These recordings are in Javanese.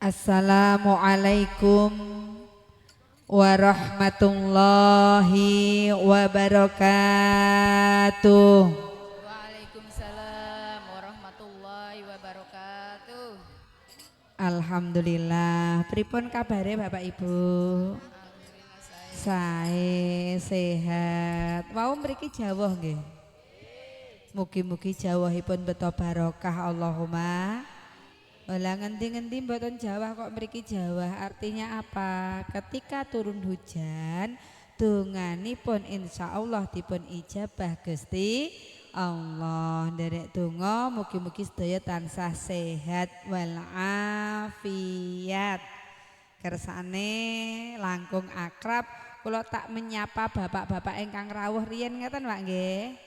Assalamualaikum warahmatullahi wabarakatuh. Waalaikumsalam warahmatullahi wabarakatuh. Alhamdulillah. Pripun kabare Bapak Ibu? Alhamdulillah saya. Sae sehat. Wau mriki jawah nggih. Mugi-mugi jawahipun beto barokah Allahumma. Olah ngendi-ngendi mboten Jawa kok mriki Jawa. Artinya apa? Ketika turun hujan, donganipun insyaallah dipun ijabah Gusti Allah. Nderek donga mugi-mugi sedaya tansah sehat wal afiat. Kersane langkung akrab kula tak menyapa bapak-bapak ingkang rawuh riyen ngeten Pak nggih.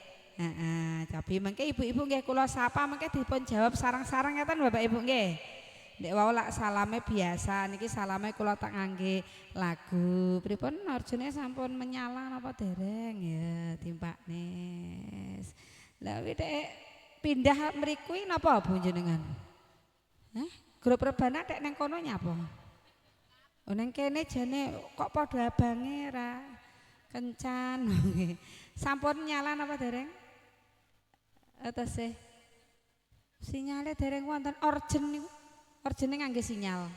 Tapi mengke ibu-ibu nggih kula sapa mengke dipun jawab sarang-sarang ngeten Bapak Ibu nggih. Nek wau lak salame biasa niki salame kula tak ngangge lagu. Pripun arjune sampun menyala napa dereng ya timpakne. Lah kuwi dek pindah mriku napa Bu jenengan? Grup rebana dek nang kono nyapa? Oh nang kene jane kok padha abange ra kencan. Sampun nyala napa dereng? Atas sinyalnya dereng wonten orjen niku. Orjene ngangge sinyal.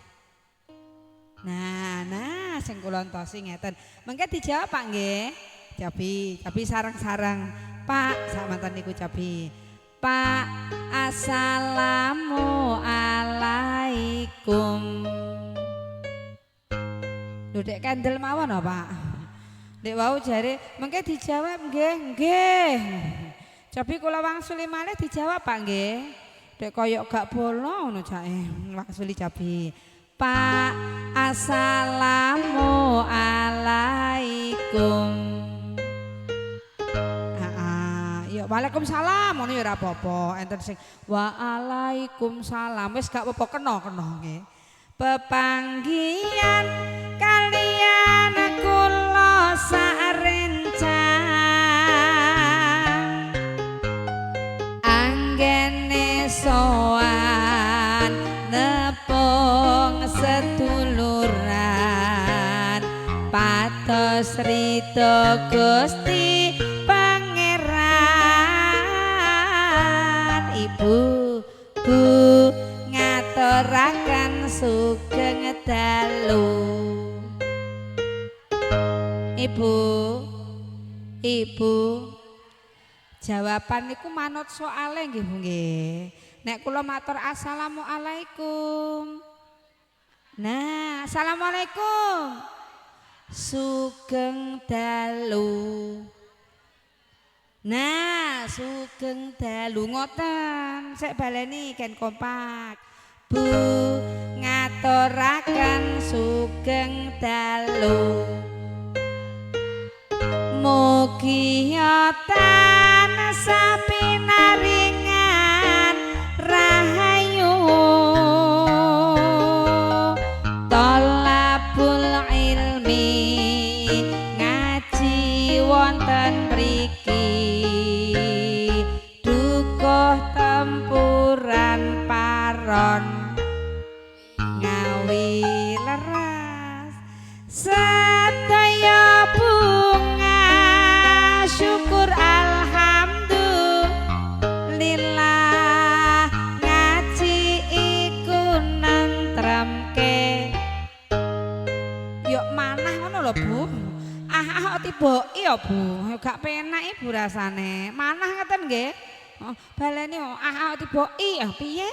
Nah sing kula entosi ngeten. Mengke dijawab Pak nggih. Cabi sarang-sarang. Pak samanten niku cabi. Pak assalamualaikum. Lho dek kandel mawon Pak. Dek wau jare mengke dijawab nggih. Tapi kula wangsuli malih dijawab Pak nggih. Dek koyok gak bolo ngono jake. Wangsuli cabi. Pak assalamualaikum. Ya waalaikumsalam ngono ya ora apa-apa. Enten sing waalaikumsalam wis gak apa-apa kena nggih. Pepanggihan kalian kula sarencang anggene sowan nepung seduluran patos rito Gusti Pangeran Ibu ngaturaken sugeng dalu. Ibu jawaban niku manut soale nggih Bu nggih. Nek kula matur assalamualaikum. Nah, assalamualaikum. Sugeng dalu. Nah, sugeng dalu ngoten. Sek baleni ken kompak. Bu ngaturaken sugeng dalu. Mugi tansah pinaringan rahayu thalabul ilmi ngaji wonten mriki dukuh tempuran paron ngawi leres sedaya bunga syukur alhamdulillah ngaji iku nentremke. Yuk manah ngono lho Bu. Kok tiboki ya Bu. Gak penak ibu rasane. Manah ngeten nggih. Baleni kok tiboki ya piye?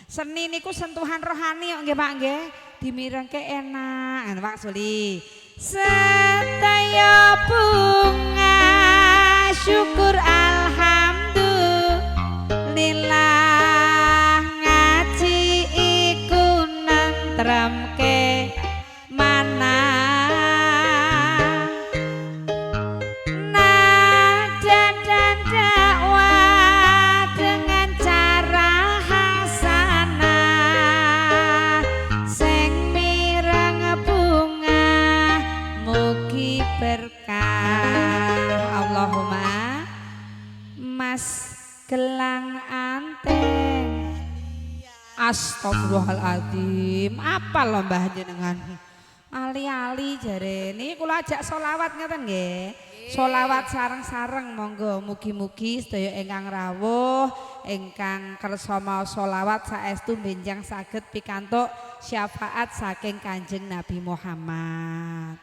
Seni niku sentuhan rohani kok nggih Pak nggih. Dimirengke enak. Pak Suli. Sedaya bunga syukur alhamdulillah ngaji iku nentremke manah nada dan dakwah dengan cara hasanah sing mireng bunga mugi berkah Allahumma. Mas gelang anteng Astagfirullahaladzim. Apa lho Mbah jenengan? Ali-ali jare niki kula ajak selawat ngeten nggih. Selawat sareng-sareng monggo mugi-mugi sedaya ingkang rawuh ingkang kersa maos selawat saestu benjang saged pikantuk syafaat saking Kanjeng Nabi Muhammad.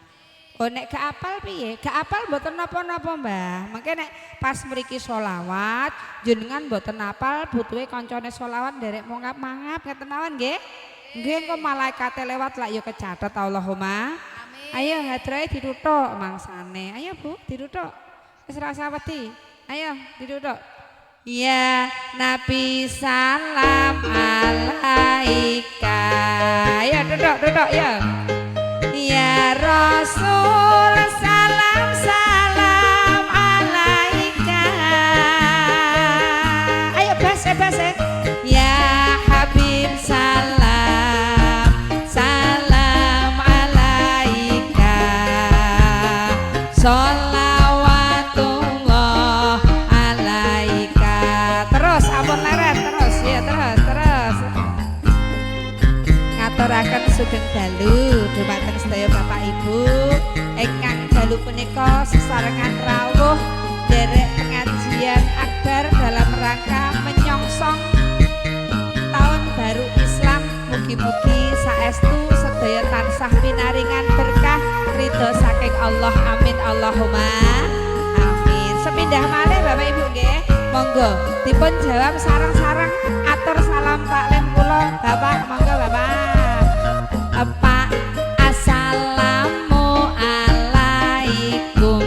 Oh nek gak apal piye? Gak apal mboten napa-napa Mbah. Mengke nek pas mriki selawat jenengan mboten apal butuhe kancane selawat nderek mangap-mangap ngeten mawon nggih. Nggih engko malaikate lewat lak ya kecatet Allahumma. Ayo hadrahe dituthuk mangsane. Ayo Bu, dituthuk. Wis ora usah wedi. Ayo dituthuk. Ya Nabi salam alaika. Ayo tuthuk ya. Ya Rasul salam salam alaika. Ayo base. Ya Habib salam salam alaika. Sholawatullah alaika. Terus ampun leret terus ya terus. Ngaturaken sugeng dalu dumateng sedaya Bapak Ibu ingkang dalu punika sesarengan rawuh derek pengajian akbar dalam rangka menyongsong tahun baru Islam. Mugi-mugi saestu sedaya tansah pinaringan berkah ridho saking Allah. Amin Allahumma amin. Sepindah malih Bapak Ibu nggih, monggo dipun jawab sareng-sareng atur salam taklim kula Bapak. Monggo Bapak. Pak assalamualaikum.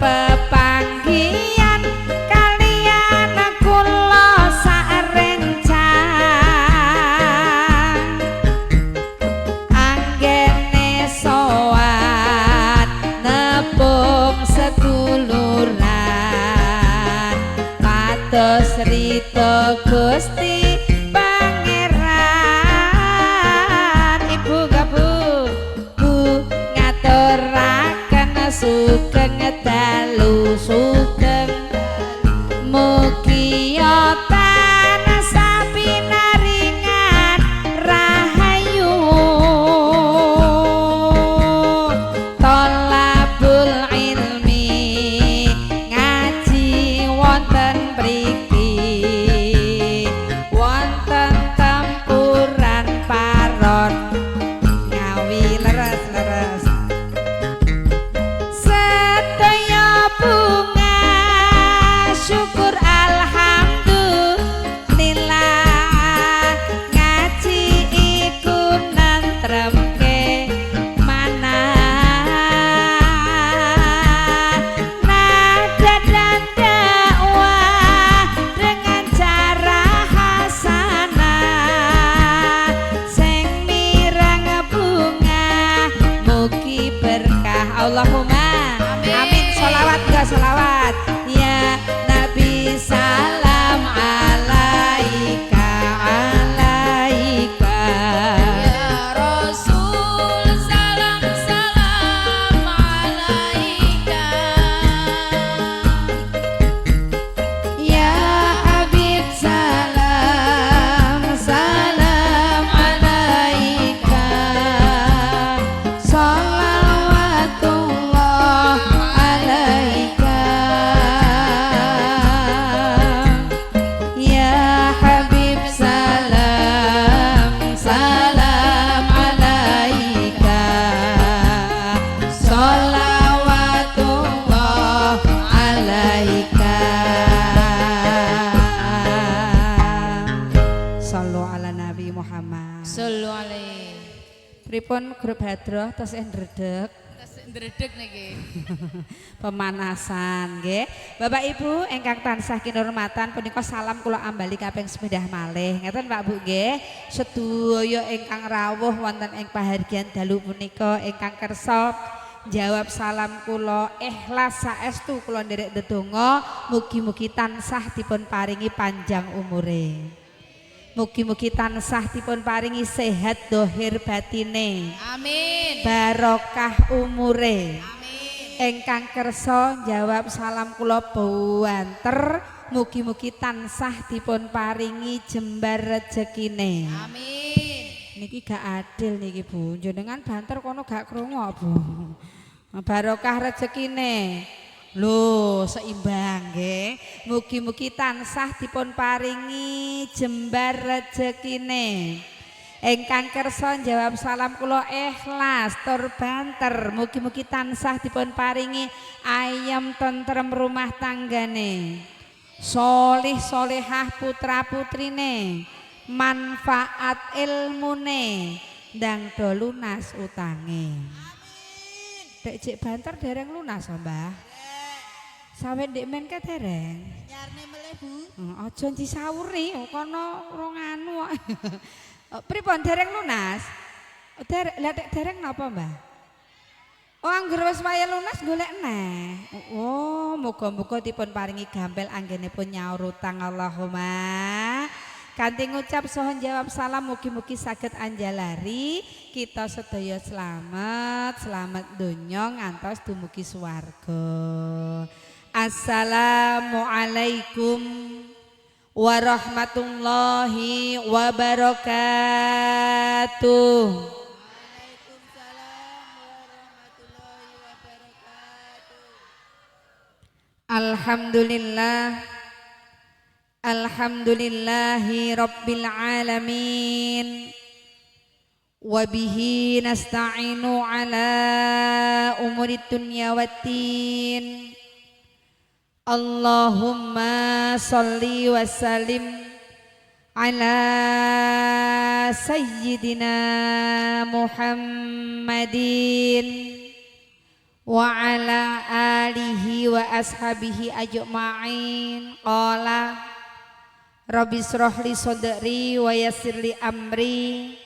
Pepanggihan kalian kula sarencang anggene sowan nepung seduluran pados rito Gusti sugeng dalu sugeng mugi tansah pinaringan rahayu thalabul ilmi ngaji wonten mriki wonten tempuran paron ngawi leres syukur alhamdulillah ngaji iku nantremke manah nada dan dakwah dengan cara hasanah sing mirang bunga mugi berkah Allahumma amin. Sholawat gak sholawat ya Nabi salam alaika alaika. Ya Rasul salam salam alaika. Ya Habib salam salam alaika. Sholawatullah alaika. Ya Habib salam salam alaika. Sholawatullah alaika. Sallu ala Nabi Muhammad. Sallu alaihi. Pripun grup hadroh terus ndredeg Ndredeg niki. pemanasan nggih. Bapak Ibu ingkang tansah kinurmatan punika salam kula ambali kaping sepindah malih. Ngeten Pak Bu nggih. Sedaya ingkang rawuh wonten ing pahargyan dalu punika ingkang kersa jawab salam kula ikhlas saestu kula nderek ndedonga mugi-mugi tansah dipun paringi panjang umure. Mugi-mugi tansah dipun paringi sehat dohir batine. Amin. Barokah umure. Amin. Ingkang kersa jawab salam kula banter mugi-mugi tansah dipun paringi jembar rejekine. Amin. Niki gak adil niki Bu, jenengan banter kono gak krungu Bu. Barokah rejekine. Lho, seimbang nggih. Mugi-mugi tansah dipun paringi jembar rejekine. Ingkang kersa jawab salam kula ikhlas tur banter. Mugi-mugi tansah dipun paringi ayam tentrem rumah tanggane. Solih solehah putra putrine. Manfaat ilmune ndang do lunas utange. Dek cek banter dereng lunas Mbah. Sawe ndek men ke dereng. Nyarne meleh Bu. Aja disawuri kono rong anu. Pripun dereng lunas? Dereng napa Mbah? Oh angger wis waya lunas golek neh. Oh muga-muga dipun paringi gampil anggenipun nyaur utang Allahumma. Kanthi ngucap saha jawab salam mugi-mugi saged anjalari kita sedaya selamat donya ngantos dumugi swarga. Assalamualaikum warahmatullahi wabarakatuh. Waalaikumsalam warahmatullahi wabarakatuh. Alhamdulillahi rabbil alamin. Wabihi nasta'inu ala umurid dunya waddin. Allahumma salli wa sallim ala sayyidina Muhammadin wa ala alihi wa ashabihi ajma'in. Qala Rabbi shrah li sadri wa yassir li amri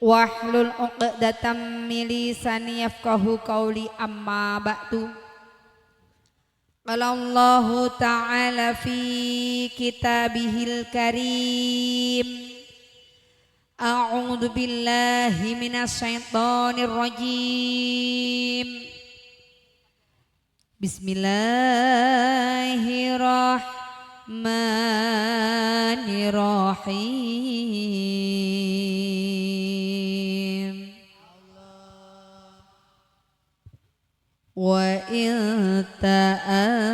wahlul 'uqdatam min lisani yafqahu qawli amma ba'du. Qala Allahu ta'ala fi kitabihil karim. A'udzu billahi minasy syaithanir rajim. Bismillahirrahmanirrahim. Wa in ta'adzana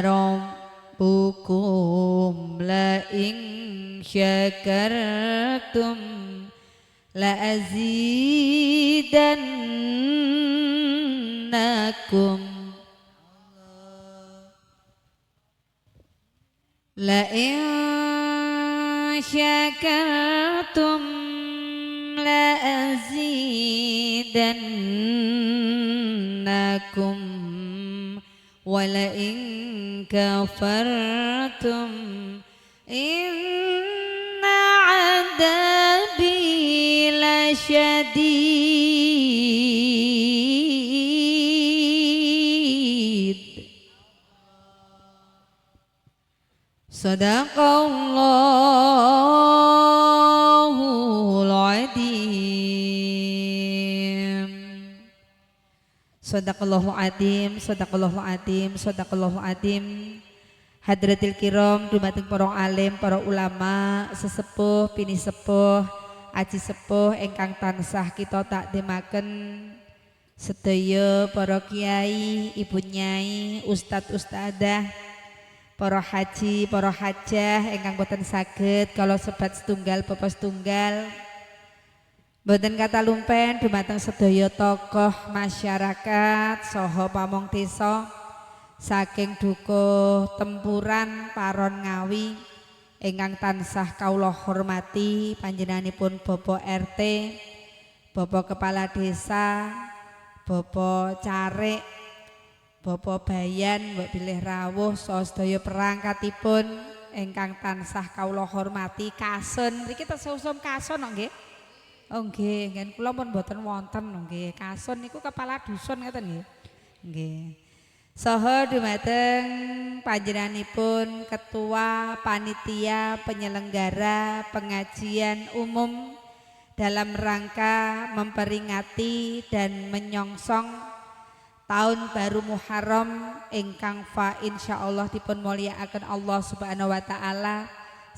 rabbukum la in syakartum la azidannakum la in syakartum la azidannakum wa la in kafartum inna adabi lasyadid. Sadaqallahul adzim. Sadaqallahu adzim, sadaqallahu adzim, sadaqallahu adzim. Hadratil kiram dumateng para alim, para ulama, sesepuh, pini sepuh, aji sepuh ingkang tansah kita takdimaken sedaya para kiai, ibu nyai, ustadz ustadzah, para haji, para hajah ingkang boten saged kalau sebat setunggal bapak setunggal. Boten kata lumpen dumateng sedaya tokoh masyarakat saha pamong desa saking dukuh Tempuran Paron Ngawi ingkang tansah kawula hormati panjenenganipun Bapak RT, Bapak Kepala Desa, Bapak Carik, Bapak Bayan, Mbak Bilih Rawuh saha sedaya perangkatipun ingkang tansah kawula hormati. Kasun mriki tasih usum kasun nggih. Oh nggih, ngen kula pun mboten wonten nggih. Kasun niku kepala dusun ngeten nggih. Nggih. Saha dumateng panjenenganipun Ketua Panitia Penyelenggara Pengajian Umum dalam rangka memperingati dan menyongsong tahun baru Muharram ingkang fa insyaallah dipun mulyakaken Allah Subhanahu wa taala.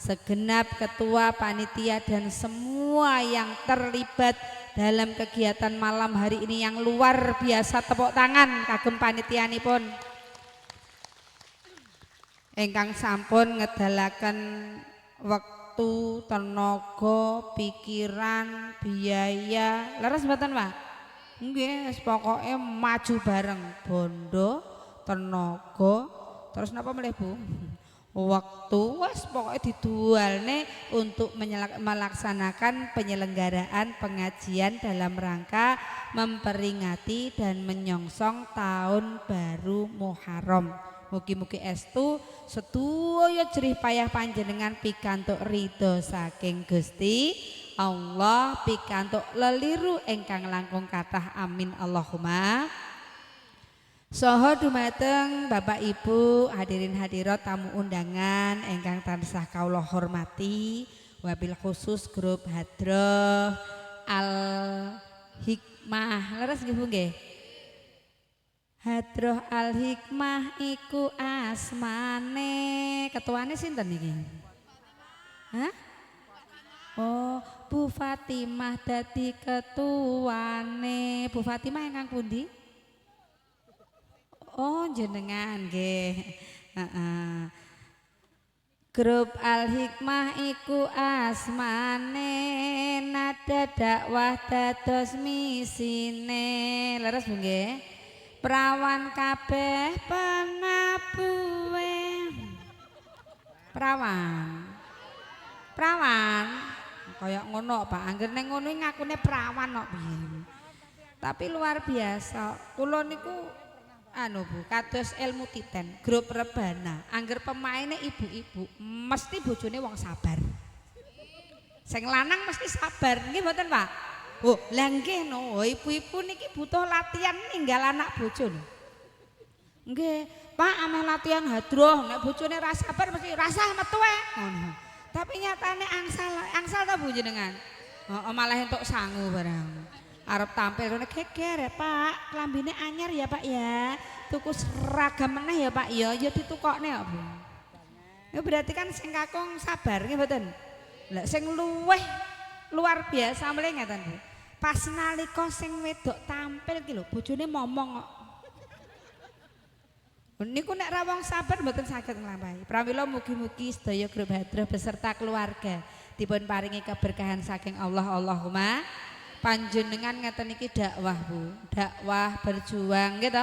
Segenap ketua panitia dan semua yang terlibat dalam kegiatan malam hari ini yang luar biasa, tepuk tangan kagem panitianipun ingkang sampun ngedalaken waktu, tenaga, pikiran, biaya. Leres mboten, Pak? Nggih, pokoke maju bareng, bondo, tenaga, terus napa meneh, Bu? Waktu, wes pokoknya didualne untuk melaksanakan penyelenggaraan pengajian dalam rangka memperingati dan menyongsong tahun baru Muharram. Mugi-mugi estu sedaya jerih payah panjenengan pikantuk ridho saking Gusti Allah, pikantuk leliru ingkang langkung kathah, amin Allahumma. Soho dumateng Bapak Ibu hadirin hadirat tamu undangan ingkang tansah kaula hormati, wabil khusus grup Hadroh Al Hikmah. Leres nggih Bu nggih? Hadroh Al Hikmah iku asmane, ketuane sinten niki? Hah? Oh, Bu Fatimah dadi ketuane. Bu Fatimah ingkang pundi? Oh jenengan nggih. Grup Al Hikmah iku asmane, nada dakwah dados misine. Leres Bu nggih? Prawan kabeh penabuhe. Prawan. Kayak ngono Pak, angger ning ngono ngakune prawan kok piye. Tapi luar biasa. Kula niku Bu, kados ilmu titen, grup rebana, angger pemainnya ibu-ibu, mesti bojone wong sabar. Sing lanang mesti sabar, nggih mboten Pak? Oh, lah nggih no, ibu-ibu niki butuh latihan ninggal anak bojo lho. Nggih, Pak ameh latihan hadroh, nek bojone ra sabar mesti rasah metu ngono. Tapi nyatane angsal ta Bu jenengan? Heeh, malah entuk sangu barang. Arep tampil rene geger ya Pak, klambine anyar ya Pak ya, tuku seragam meneh ya Pak ya, ya ditukokne kok Bu. Ya berarti kan sing kakung sabar nggih mboten? Lah sing luweh luar biasa mleh ngeten Bu. Pas nalika sing wedok tampil ki lho bojone momong kok. Niku nek ra wong sabar mboten saged nglampahi. Pramila mugi-mugi sedaya grup Hadroh beserta keluarga dipun paringi keberkahan saking Allah, Allahumma. Panjenengan ngeten iki dakwah Bu, dakwah berjuang gitu,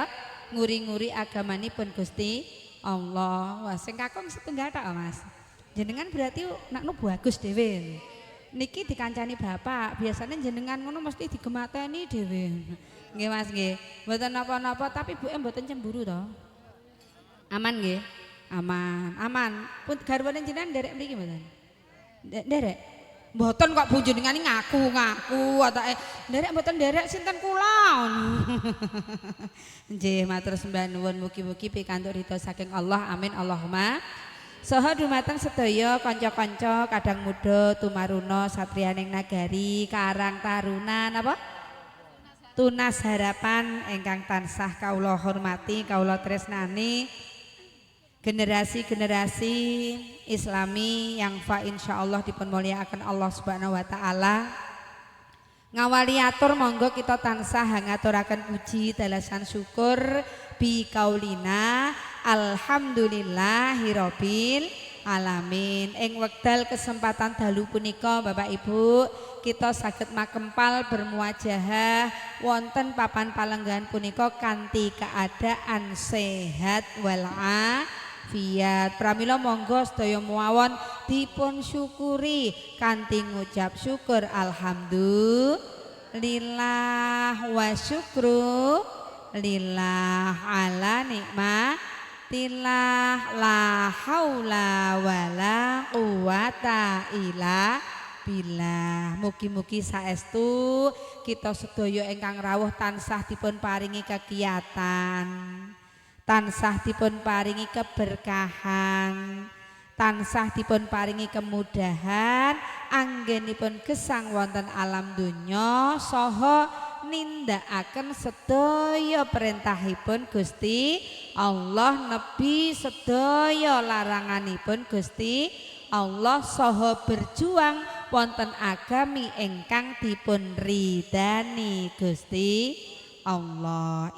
nguri-nguri agamanipun Gusti Allah. Wah sing kakung setunggal tok Mas. Jenengan berarti nak nu bagus dhewe. Niki dikancani bapak, biasanya jenengan ngono mesti digemateni dhewe. Nggih Mas nggih. Mboten napa-napa tapi buke mboten cemburu to. Aman nggih? Aman. Pun garwane jenengan nderek mriki mboten? Nderek. Mboten kok Bu jenengan ngaku atau nderek mboten nderek sinten kula. Nggih matur sembah nuwun mugi-mugi pikantuk ridho saking Allah, amin Allahumma. Saha dumateng sedaya kanca-kanca kadang muda tumaruna satriyaning nagari Karang Taruna napa? Tunas Harapan ingkang tansah kaula hormati, kaula tresnani. Generasi-generasi Islami yang fa insyaallah dipun mulyakaken Allah Subhanahu wa taala. Ngawali atur monggo kita tansah ngaturaken puji dalasan syukur bi kaulina alhamdulillahirabbil alamin. Ing wekdal kesempatan dalu punika Bapak Ibu kita saged makempal bermuajahah wonten papan palenggahan punika kanthi keadaan sehat walafiat. Pramila monggo sedaya mawon dipun syukuri kanthi ngucap syukur alhamdulillah wa syukru lillah ala nikmatillah la haula wala quwata illa billah. Mugi-mugi saestu kita sedaya ingkang rawuh tansah dipun paringi kegiatan, tansah dipun paringi keberkahan, tansah dipun paringi kemudahan anggenipun gesang wonten alam donya saha nindakaken sedaya perintahipun Gusti Allah, nebi sedaya laranganipun Gusti Allah, saha berjuang wonten agami ingkang dipun ridani Gusti Allah.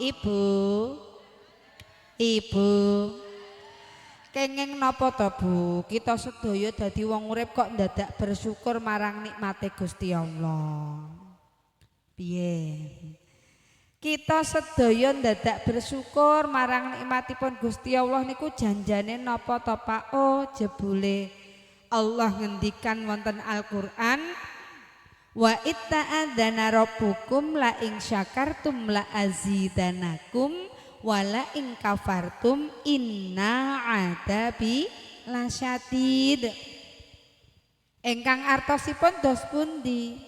Ibu kenging napa to Bu, kita sedaya dadi wong urip kok ndadak bersyukur marang nikmate Gusti Allah. Piye? Kita sedaya ndadak bersyukur marang nikmatipun Gusti Allah niku janjane napa to Pak? Oh, jebule Allah ngendikan wonten Al-Qur'an, wa itta'adzana rabbukum la ing syakartum la azidanakum wala ing kafartum inna adabi lasyadid. Ingkang artosipun dos pundi?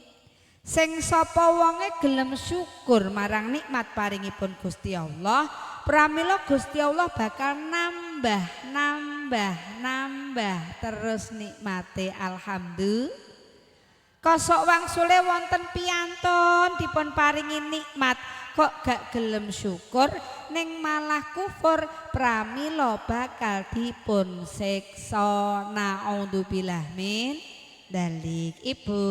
Sing sapa wonge gelem syukur marang nikmat paringipun Gusti Allah, pramila Gusti Allah bakal nambah terus nikmate. Alhamdulillah. Kosok wangsule wonten piyantun dipun paringi nikmat kok gak gelem syukur ning malah kufur, pramila bakal dipun siksa. Naudzubillah min dalik. Ibu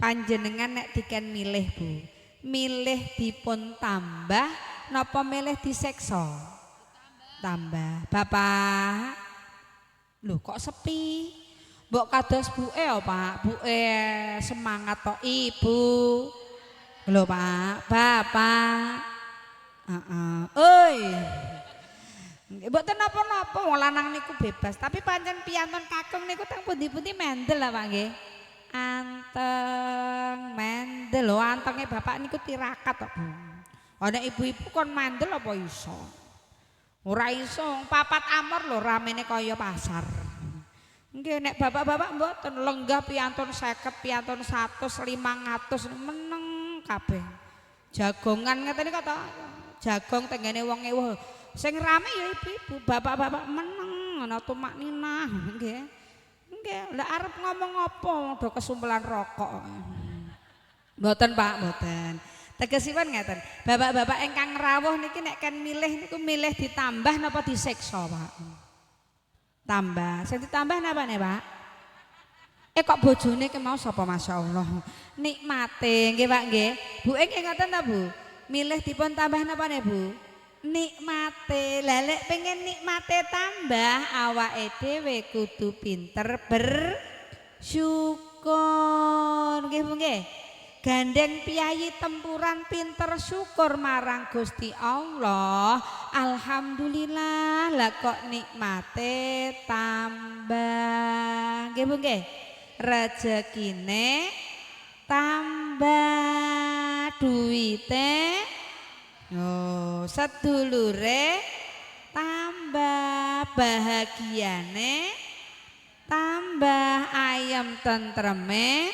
panjenengan nek diken milih Bu, milih dipun tambah napa milih disiksa? Tambah. Bapak lho kok sepi? Mbok kados buke ya Pak, buke semangat tok. Ibu lho Pak, Bapak oi mboten napa-napa wong lanang niku bebas, tapi pancen piyantun kakung niku teng pundi-pundi mendel lah Pak nggih. Anteng mendel lho, antenge bapak niku tirakat kok Bu. Ana ibu-ibu kon mendel apa iso? Ora iso, papat amor lho ramene kaya pasar. Nggih nek bapak-bapak mboten lenggah piyantun 50, piyantun 100, 500 meneng kabeh. Jagongan ngeten iki kata jagong tenggene wong ewuh. Sing rame ya ibu-ibu, bapak-bapak meneng ana tumak ninah nggih. Nggih, lha arep ngomong apa do kesumpelan rokok. Mboten Pak, mboten. Tegesipun ngeten, bapak-bapak ingkang rawuh niki nek kan milih niku milih ditambah napa disiksa Pak? Tambah. Sing ditambah napa nih Pak? Kok bojone ki mau sapa masyaallah. Nikmate nggih Pak nggih. Bu nggih ngoten ta Bu? Milih dipun tambah napa nih Bu? Nikmate. Lah lek pengen nikmate tambah awake dhewe kudu pinter bersyukur. Nggih Bu nggih. Gandeng piyayi tempuran pinter syukur marang Gusti Allah. Alhamdulillah lah kok nikmate tambah. Nggih Bu nggih. Rezekine tambah, duwite sedulure tambah, bahagiane tambah, ayam tentreme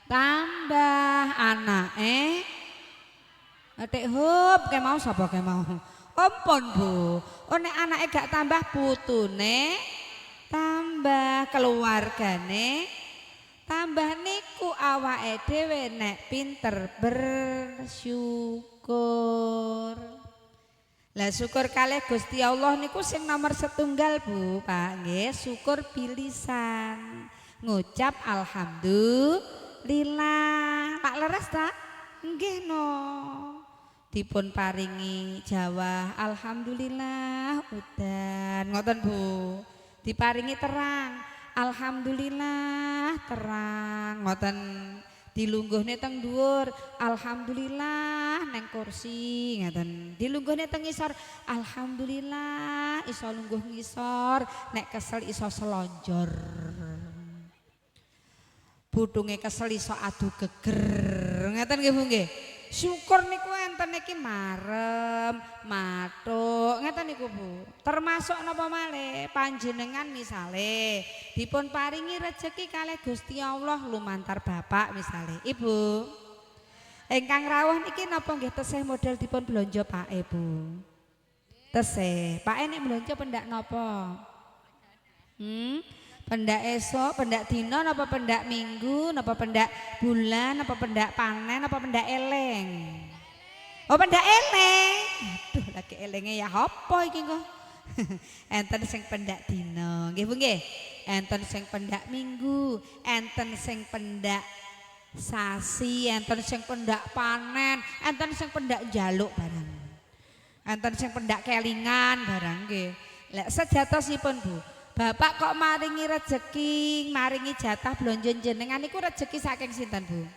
tambah, anake atik hop ke mau sapa ke mau ampun Bu. Oh nek anake gak tambah putune tambah, keluargane tambah, niku awake dhewe nek pinter bersyukur. Lah syukur kalih Gusti Allah niku sing nomor setunggal Bu Pak nggih, syukur bilisan. Ngucap alhamdulillah. Pak leres ta? Nggih no. Dipun paringi Jawa alhamdulillah udan ngoten Bu. Diparingi terang alhamdulillah terang ngoten. Dilungguhne teng dhuwur alhamdulillah neng kursi ngoten. Dilungguhne teng ngisor alhamdulillah iso lungguh ngisor, nek kesel iso selonjor. Budunge kesel iso adu geger. Ngeten nggih Bu nggih. Syukur niku enten iki marem, matuk, ngeten niku Bu. Termasuk napa malih panjenengan misale dipun paringi rejeki kalih Gusti Allah lumantar bapak misale. Ibu ingkang rawuh niki napa nggih tesih model dipun blonjo Pake Bu? Tesih. Pake nek blonjo pendak napa? Pendak esok, pendak dino, napa pendak minggu, napa pendak bulan, napa pendak panen, napa pendak eleng. Oh pendak eleng. Aduh lagi elengnya ya apa iki kok. Enten sing pendak dino, nggih Bu nggih. Enten sing pendak minggu, enten sing pendak sasi, enten sing pendak panen, enten sing pendak jaluk barang. Enten sing pendak kelingan barang nggih. Lek sejatosipun Bu, Bapak kok maringi rezeki, maringi jatah blonjo jenengan iku rezeki saking sinten Bu?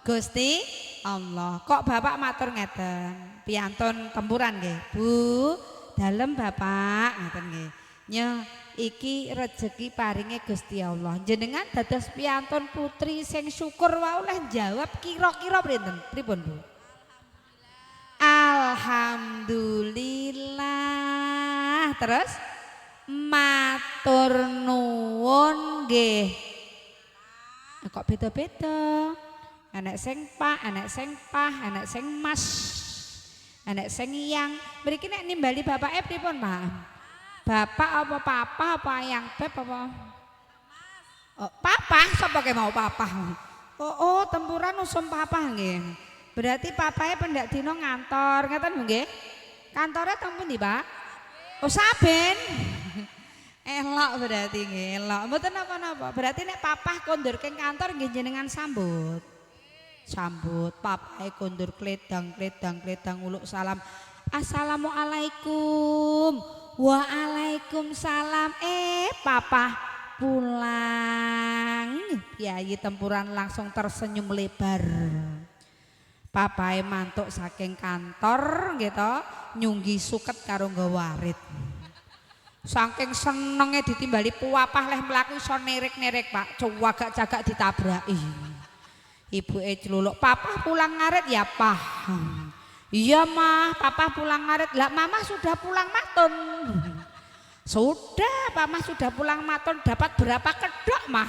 Gusti Allah. Kok Bapak matur ngeten? Piantun tempuran nggih. Bu, dalem Bapak ngeten nggih. Nyo iki rezeki paringe Gusti Allah. Jenengan dados piantun putri sing syukur wae oleh jawab kira-kira pripun Bu? Alhamdulillah. Terus matur nuwun nggih. Kok beda-beda? Anak sing pak, anak sing pah, anak sing mas, anak sing yang. Mriki nek nimbali bapake pripun, Pak? Bapak apa papa apa yang beb apa? Oh, papa, sapa ke mau papa? Oh, tempuran usum papa nggih. Berarti papae pendak dino ngantor, ngeten nggih? Kantore teng pundi, Pak? Oh, saben. Elok berarti nggih, elok. Mboten napa-napa. Berarti nek papah kondur ke kantor nggih jenengan sambut. Sambut papahe kondur kledang uluk salam. Assalamualaikum. Waalaikumsalam. Papah pulang. Kiai tempuran langsung tersenyum lebar. Papahe mantuk saking kantor gitu, nyunggi suket karo nggawa warit. Saking senenge ditimbali puapah leh mlaku iso nerik-nerik Pak, cagak-cagak ditabraki. Ibuke celuluk, "Papa pulang ngarit ya, Pah." "Iya, Mah, Papa pulang ngarit." "Lah, Mama sudah pulang maton." "Sudah, Mama sudah pulang maton. Dapat berapa kedok, Mah?"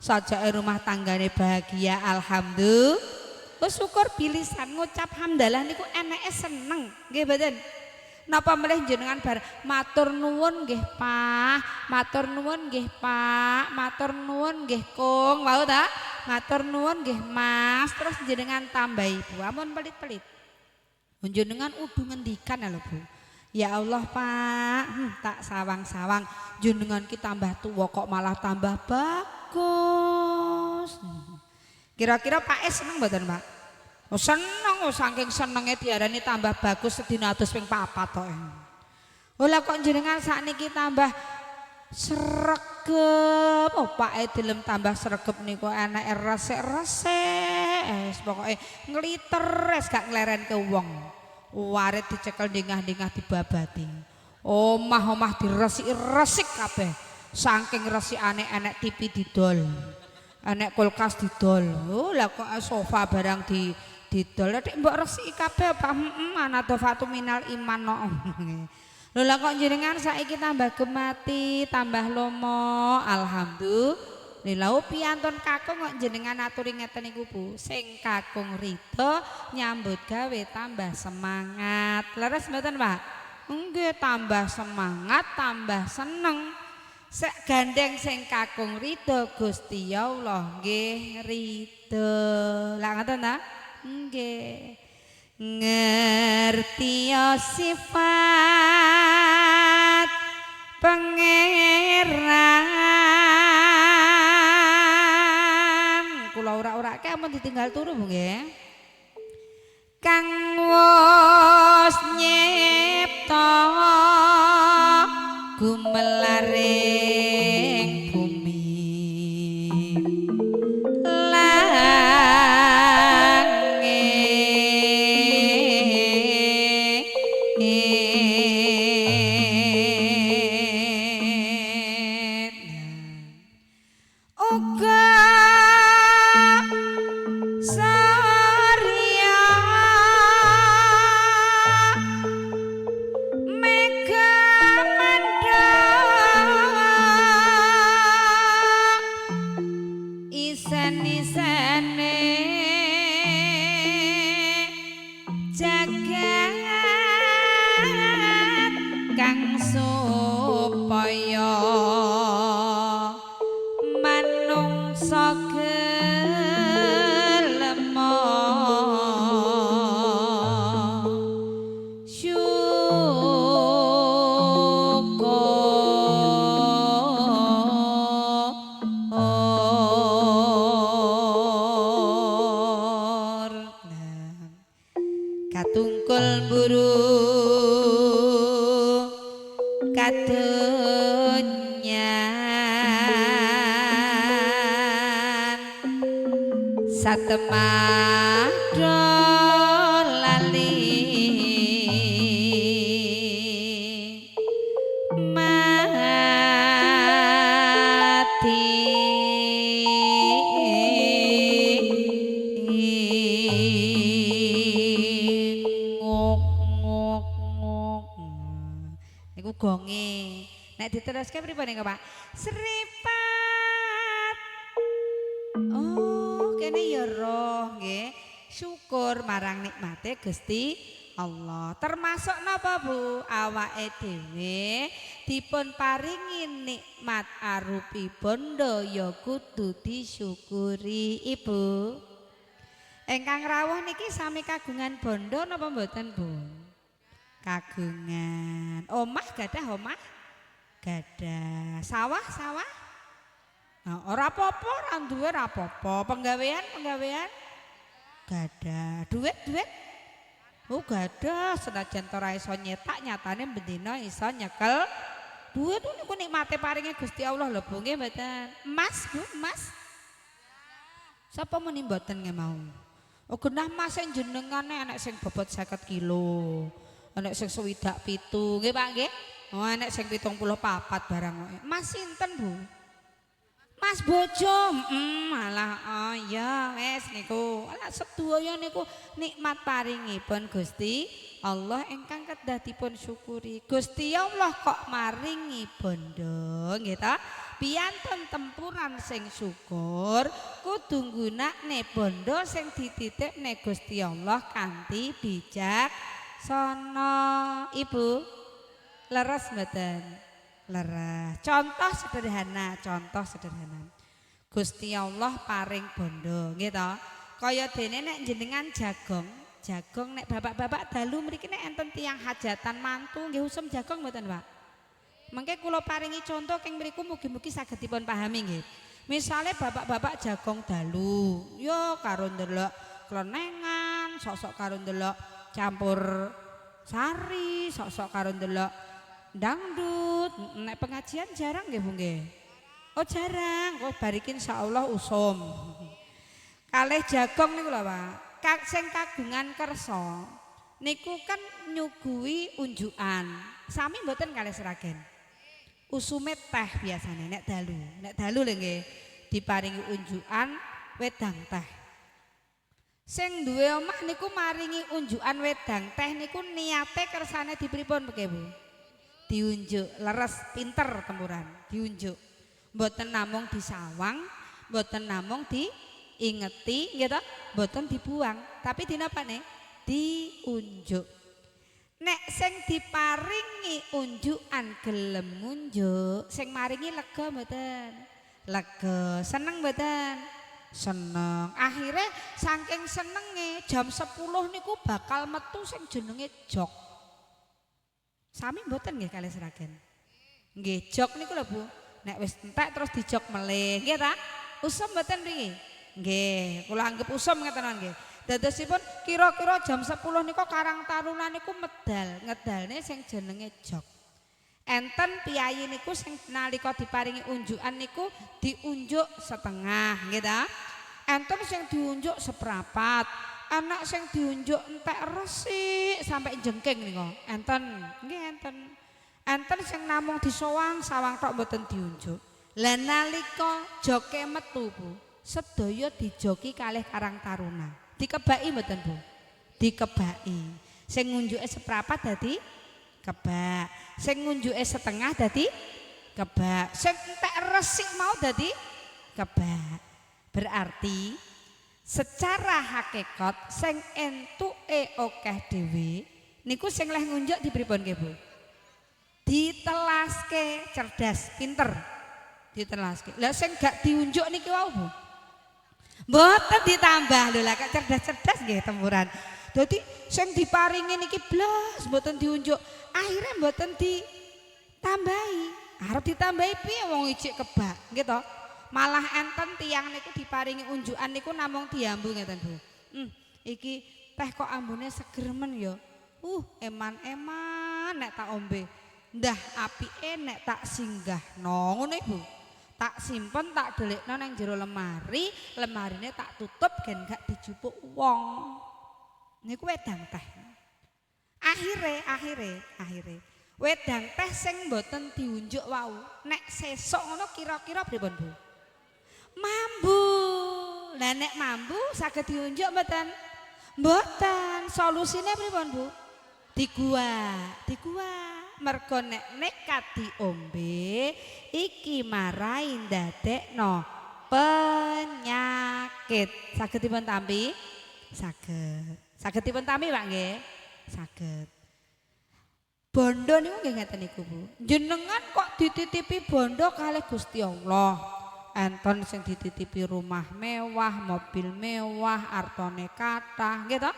Sajake rumah tanggane bahagia, alhamdulillah. Syukur bilisan ngucap hamdalah niku eneke seneng, nggih mboten? Napa melih jenengan bar matur nuwun nggih Pak, matur nuwun nggih Pak, matur nuwun nggih Kung, wau ta? Matur nuwun nggih Mas, terus jenengan tambahi Bu, ampun pelit-pelit. Jenengan udu ngendikan lho Bu. Ya Allah Pak, tak sawang-sawang jenengan ki tambah tuwa kok malah tambah bagus. Kira-kira Pak Es seneng mboten Pak? Oh seneng, saking senenge diarani tambah bagus sedina atus ping 4 tok. Lah kok jenengan sakniki tambah sregep. Oh Pak Dilem tambah sregep niku enake resik-resik. Pokoke ngliter wis gak nglerenke wong. Warit dicekel dingah-dingah dibabati. Omah-omah diresik-resik kabeh. Saking resikane enek TV didol. Enek kulkas didol. Oh lah kok sofa barang didol. Nek mbok resiki kabeh apa? Ana dhafatu minal iman no. Lho lah kok jenengan saiki tambah gemati, tambah lomo. Alhamdulillah. Piantun kakung kok jenengan aturi ngeten niku Bu. Sing kakung rida nyambut gawe tambah semangat. Leres mboten Pak? Nggih, tambah semangat, tambah seneng. Sek gandeng sing kakung rida Gusti Allah nggih rida. Lah ngoten ta? Nggih. Ngerti sifat pangeran. Kula ora-orake ampun ditinggal turu Bu nggih. Kang wis nyipta gumelaring bumi langit uga surya mega isen-isene jagat kang supaya katungkul buru kadonyan satemah lali mati ngok ngok ngok niku gonge nek diteruske pripun niku Pak seripat oh kene ya roh nggih syukur marang nikmate Gusti Allah termasuk napa Bu awake dhewe dipun paringi nikmat arupi bondo ya kudu disyukuri Ibu ingkang rawuh niki sami kagungan bondo napa mboten Bu kagungan omah gadah omah gadah sawah nah, ora apa-apa ora duwe ora apa-apa penggawean gadah duit oh gadah senajan ora iso nyetak nyatane bendina iso nyekel duit niku nikmate paringe Gusti Allah lho Bu nggih mboten emas Bu emas sapa muni mboten nggih mau oh genah emas sing jenengane enek sing bobot 50 kilo enek sing 67 nggih Pak nggih oh enek sing 74 barang emas sinten Bu Mas bojo, malah oh ya wes niku, alah sedaya niku nikmat paringipun Gusti Allah ingkang kedah dipun syukuri. Gusti Allah kok maringi bondo, nggih ta? Piantun tempuran sing syukur, kudu nggunakne bondo sing dititipne Gusti Allah kanthi bijaksana. Ibu, leres mboten? Lerah. Contoh sederhana. Gusti Allah paring bondo, nggih to. Kaya dene nek jenengan jagong nek bapak-bapak dalu mriki nek enten tiyang hajatan mantu nggih usum jagong mboten, Pak? Mengke kula paringi contoh keng mriku mugi-mugi saged dipun pahami nggih. Misale bapak-bapak jagong dalu, yo karo ndelok klenengan, sok-sok karo ndelok campur sari, sok-sok karo ndelok dangdut, nek pengajian jarang nggih Bu nggih. Oh jarang, kok barikin insyaallah usum. Kalih jagong niku lho Pak. Sing kagungan kersa niku kan nyuguhi unjukan. Sami mboten kalih seragen. Usume teh biasane nek dalu lho nggih diparingi unjukan wedang teh. Sing duwe omah niku maringi unjukan wedang teh niku niate kersane dipripun nggih Bu? Diunjuk leres pinter tempuran diunjuk mboten namung disawang mboten namung diingeti nggih to mboten dibuang tapi dinapane diunjuk nek sing diparingi unjukan gelem ngunjuk sing maringi lega mboten lega seneng mboten seneng akhirnya saking senenge jam 10 niku bakal metu sing jenenge jok sami mboten nggih kalih seragen. Nggih, jok niku lho Bu. Nek wis entek terus dijok melih, nggih ta? Usum mboten niki? Nggih, kula anggap usum ngeten nggih. Dadosipun kira-kira jam 10 niku Karang Taruna niku ngedalne sing jenenge jok. Enten piyayi niku sing nalika diparingi unjukan niku diunjuk setengah, nggih ta? Enten sing diunjuk seprapat. Anak sing diunjuk entek resik sampai jengking niku. Enten, nggih enten. Enten sing namung disowang sawang tok mboten diunjuk. Lah nalika joke metu Bu, sedaya dijoki kalih Karang Taruna. Dikebaki mboten Bu? Dikebaki. Sing ngunjuke seprapat dadi kebak. Sing ngunjuke setengah dadi kebak. Sing entek resik mau dadi kebak. Berarti secara hakikat sing entuke akeh dhewe niku sing leh ngunjuk dipripun nggih Bu? Ditelaske cerdas, pinter. Ditelaske. Lah sing gak diunjuk niki wau Bu. Mboten ditambah lho lah kok cerdas-cerdas nggih tempuran. Dadi sing diparingi niki blas mboten diunjuk, akhirnya mboten ditambahi. Arep ditambahi piye wong ijik kebak, nggih to? Malah enten tiyang niku diparingi unjukan niku namung diambu ngeten Bu. Iki teh kok ambune seger men ya. Eman-eman nek tak ombe. Ndah apike nek tak singgahno ngono Ibu. Tak simpen tak delikno nang jero lemari, lemarine tak tutup gen gak dijupuk wong. Niku wedang teh. Akhire wedang teh sing mboten diunjuk wau. Nek sesuk ngono kira-kira pripun Bu? Mambu. Lah nek mambu saged diunjuk mboten? Mboten. Solusine pripun Bu? Diguak. Mergo nek nekat diombe iki marai ndadekno penyakit. Saged dipun tampi? Saged. Saged dipun tampi Pak nggih? Saged. Bondo niku nggih ngeten niku Bu. Jenengan kok dititipi bondo kalih Gusti Allah. Enten sing dititipi rumah mewah, mobil mewah, artone kathah, nggih to?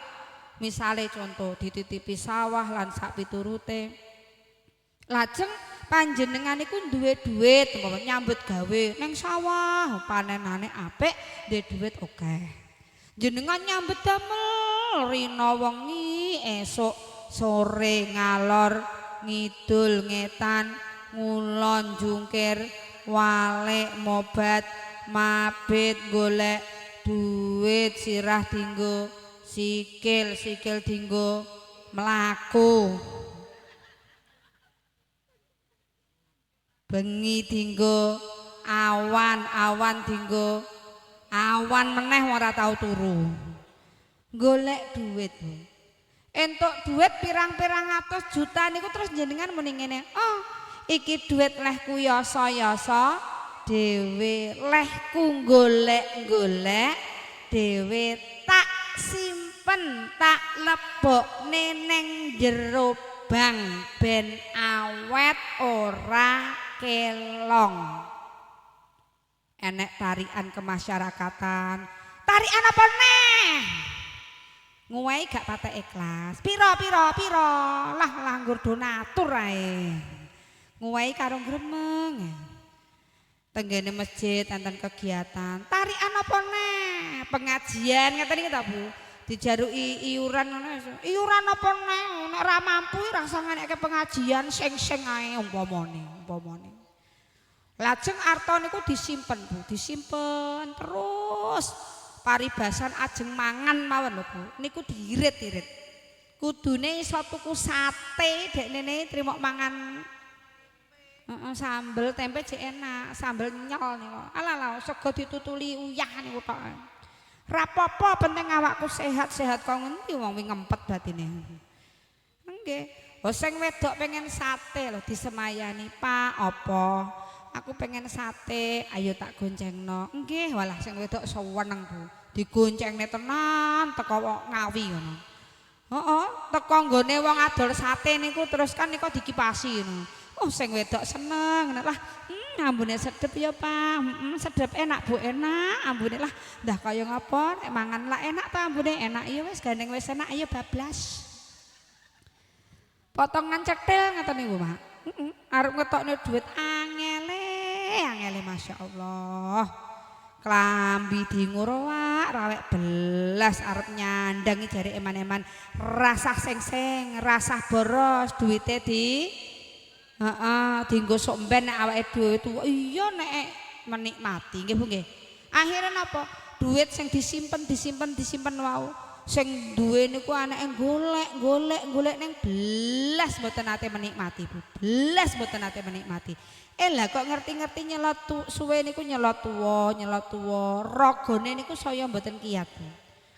Misale contoh dititipi sawah lan sak piturute. Lajeng panjenengan iku duwe duit nyambut gawe neng sawah, panenane apik, duwe duit akeh. Jenengan nyambut damel rina wengi, esuk sore ngalor ngidul ngetan, ngulon jungkir, walik mobat, mabit golek duit, sirah dinggo sikil dinggo mlaku. Bengi dinggo awan dinggo awan meneh ora tau turu. Golek duit Bu. Entuk duit pirang-pirang atus juta niku terus jenengan muni ngene. Oh, iki duit lehku yasa-yasa dhewe, lehku golek-golek dhewe, tak simpen, tak lebokne ning jero bank ben awet ora kelong. Enek tarian kemasyarakatan. Tarian apa neh? Nguwai gak patek ikhlas. Piro. Lah nggur donatur ae. Nguwai karo gremeng. Tenggene masjid enten kegiatan. Tarian apa neh? Pengajian ngeten iki ta Bu. Dijaruki iuran ngono. Iuran apa neh? Nek ora mampu ra usah ngeneke pengajian sing-sing ae umpamane. Lajeng arta niku disimpen Bu, disimpen terus paribasan ajeng mangan mawon lho Bu. Niku diirit-irit. Kudune iso tuku sate dekne trimo mangan sambel tempe jek enak, sambel nyol niku. Alah sego ditutuli uyah niku tok. Rapopo penting awakku sehat-sehat kok ngendi wong ngempet batine. Nggih. Sing wedok pengen sate lho disemayani, Pak apa? Aku pengen sate, ayo tak goncengno. Nggih, walah sing wedok seneng Bu. Digoncengne tenan teko Ngawi ngono. Heeh, teko nggone wong adol sate niku terus kan niku dikipasi ngono. Oh, sing wedok seneng. Lah, ambune sedep ya, Pak. Sedep enak Bu, enak. Ambune lah, ndah kaya ngapa nek mangan lah enak ta ambune enak ya wis gandeng wis enak ayo bablas. Potongan cetil ngeten niku, Pak. Arep ngetokne duit angele Masya Allah. Klambi dingurowak rawek belas arep nyandangi jari eman-eman rasah seng-seng, rasah boros duite di dienggo sok mben nek awake dhewe tuwa. Iya nek menikmati nggih Bu nggih. Akhire napa? Duit sing disimpen wau. Sing duwe niku anake golek ning belas mboten nate menikmati Bu. Belas mboten nate menikmati. Lah kok ngerti-ngerti nyelot suwe niku nyelot tuwa, ragane niku saya mboten kiyat Bu.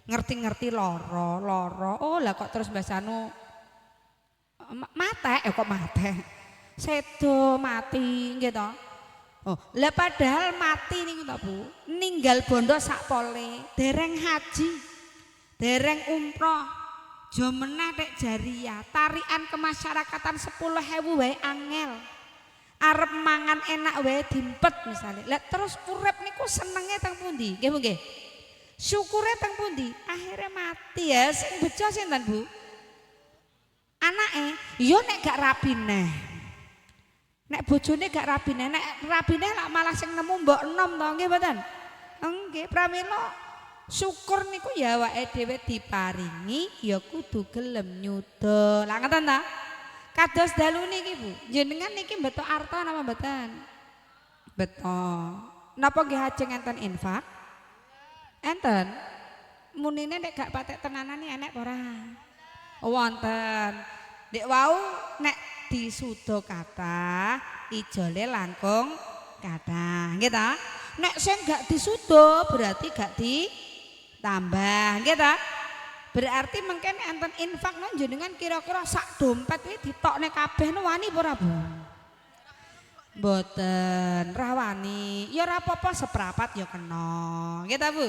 Ngerti-ngerti lara. Oh lah kok terus mbasanu mate kok mate. Sedo mati nggih to. Oh, lah padahal mati niku to Bu. Ninggal bondo sak pole, dereng haji. Dereng umroh, jomeneh nek jariah, tarian kemasyarakatan 10.000 wae angel. Arep mangan enak wae dimpet misalnya. Lah terus urip niku senenge teng pundi? Nggih Bu nggih. Syukure teng pundi? Akhirnya mati ya sing bejo sinten Bu? Anake, yo nek gak rabi neh. Nek bojone gak rabi neh, nek rabi neh lak malah sing nemu mbok enom to nggih mboten? Nggih, pramila Syukur niku ya awake dhewe diparingi ya kudu gelem nyuda. Lah ngeten ta? Kados dalu niki Bu, jenengan niki beto arta napa mboten? Beto. Napa nggih ajeng enten infak? Enten. Munine nek gak patek tenanane enek apa ora? Wonten. Nek wau nek disuda kathah ijole langkung kathah. Nggih ta? Nek sing gak disuda berarti gak ditambah. Nggih ta? Berarti mungkin enten infak non jenengan kira-kira sak dompet kuwi ditokne kabeh no wani apa ora Bu? Mboten, rawani. Ya ora apa-apa seprapat ya kena. Nggih ta Bu?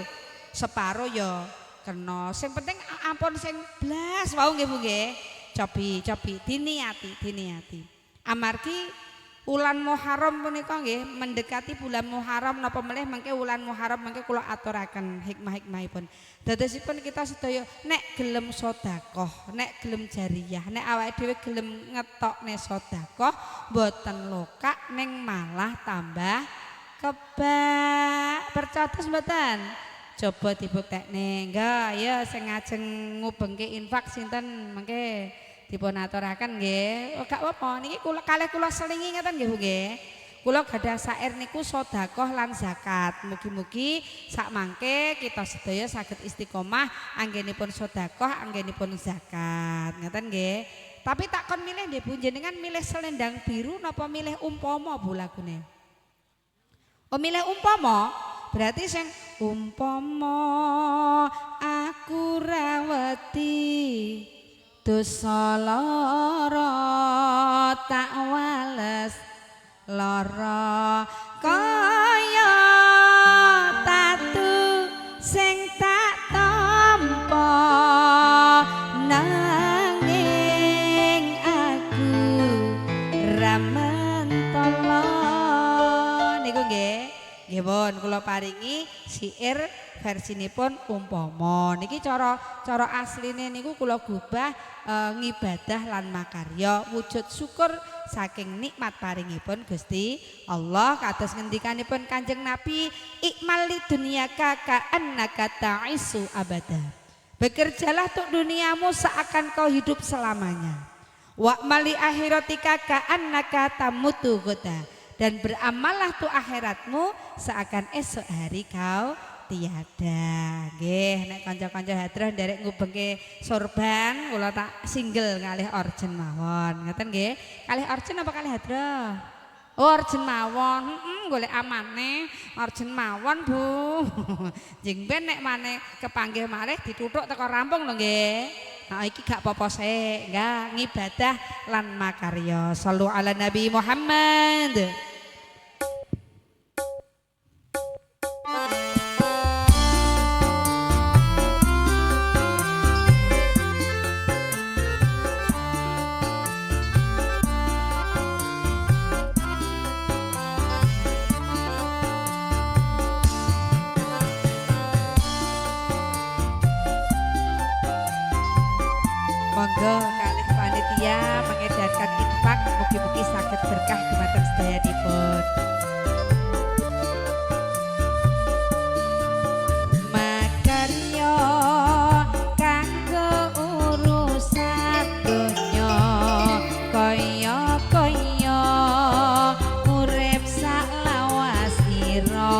Separo ya kena. Sing penting ampun sing blas wau nggih Bu nggih. Cobi diniati. Amargi Wulan Muharram punika nggih mendekati bulan Muharram napa meneh mangke wulan Muharram mangke kula aturaken hikmah-hikmahipun. Dadosipun kita sedaya nek gelem sedekah, nek gelem jariyah, nek awake dhewe gelem ngetokne sedekah mboten lokak ning malah tambah kebak. Percados mboten? Coba dibuktekne. Enggak ya sing ngajeng ngubengke infak sinten mangke dipun aturaken nggih. Oh, gak apa niki kula kalih kula selingi ngeten nggih Bu nggih. Kula gadah sair niku sedekah lan zakat. Mugi-mugi sak mangke kita sedaya saged istiqomah anggenipun sedekah, anggenipun zakat. Ngeten nggih. Tapi tak kon milih nggih Bu jenengan milih selendang biru napa milih umpama Bu lagune? Oh milih umpama. Berarti sing umpama aku rawati dosa lara tak wales lara kaya tatu sing tak tampa nanging aku ramentala niku nggih pun kula paringi syair versinipun umpama niki cara asline niku kula gubah ngibadah lan makarya wujud syukur saking nikmat paringipun Gusti Allah kados ngendikanipun Kanjeng Nabi ikmal li dunyaka ka'annaka ta'isu abada. Bekerjalah untuk duniamu seakan kau hidup selamanya. Wa mali akhiratika ka'annaka tamutu ghadan. Dan beramallah tuh akhiratmu seakan esok hari kau tiada. Nggih, nek kanca-kanca hadrah nderek ngubengke sorban kula tak single kalih orjen mawon. Ngoten nggih. Kalih orjen apa kalih hadrah? Oh, orjen mawon. Golek amane orjen mawon, Bu. Jeng ben nek maneh kepanggih malih dituthuk teko rampung lho nggih. Nah iki gak apa-apa sik, enggak ngibadah lan makarya. Shallu ala Nabi Muhammad. Monggo kalih panitia mengedarkan infak mugi-mugi saged berkah dumateng sedayanipun. Makarya kanggo urusan donya kaya urip saklawasira.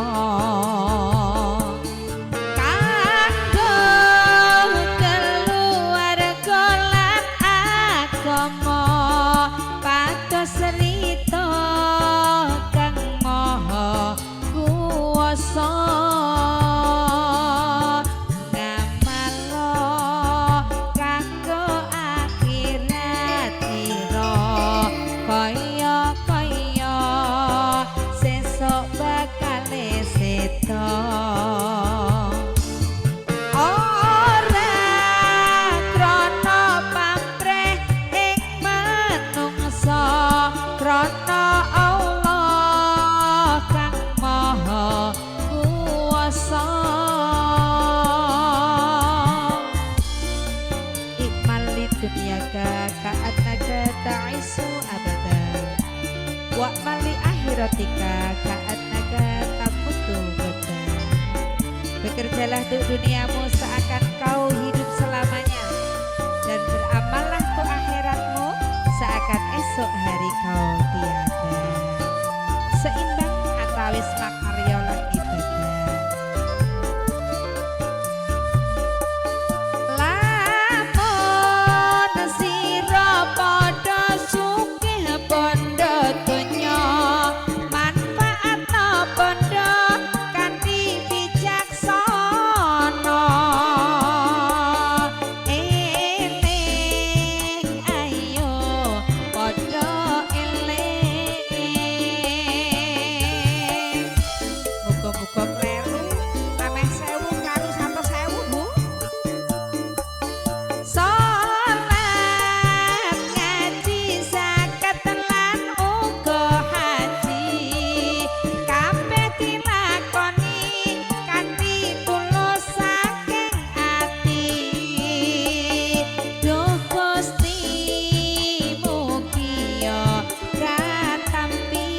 Wa mali akhiratika ka'annaka tamutu ghadan. Bekerjalah untuk duniamu seakan kau hidup selamanya, dan beramallah untuk akhiratmu seakan esok hari kau tiada. Seimbang antawis makarya lan ibadah. Lamun sira padha sugih bondo donya, manfaatna bondo kanthi bijaksana. Eling ayo padha eling. Muga-muga kleru ameh 1000 karo 100.000 Bu. Salat ngaji zakat lan uga haji kabeh dilakoni kanthi tulus saking ati. Duh Gusti mugi ya katampi.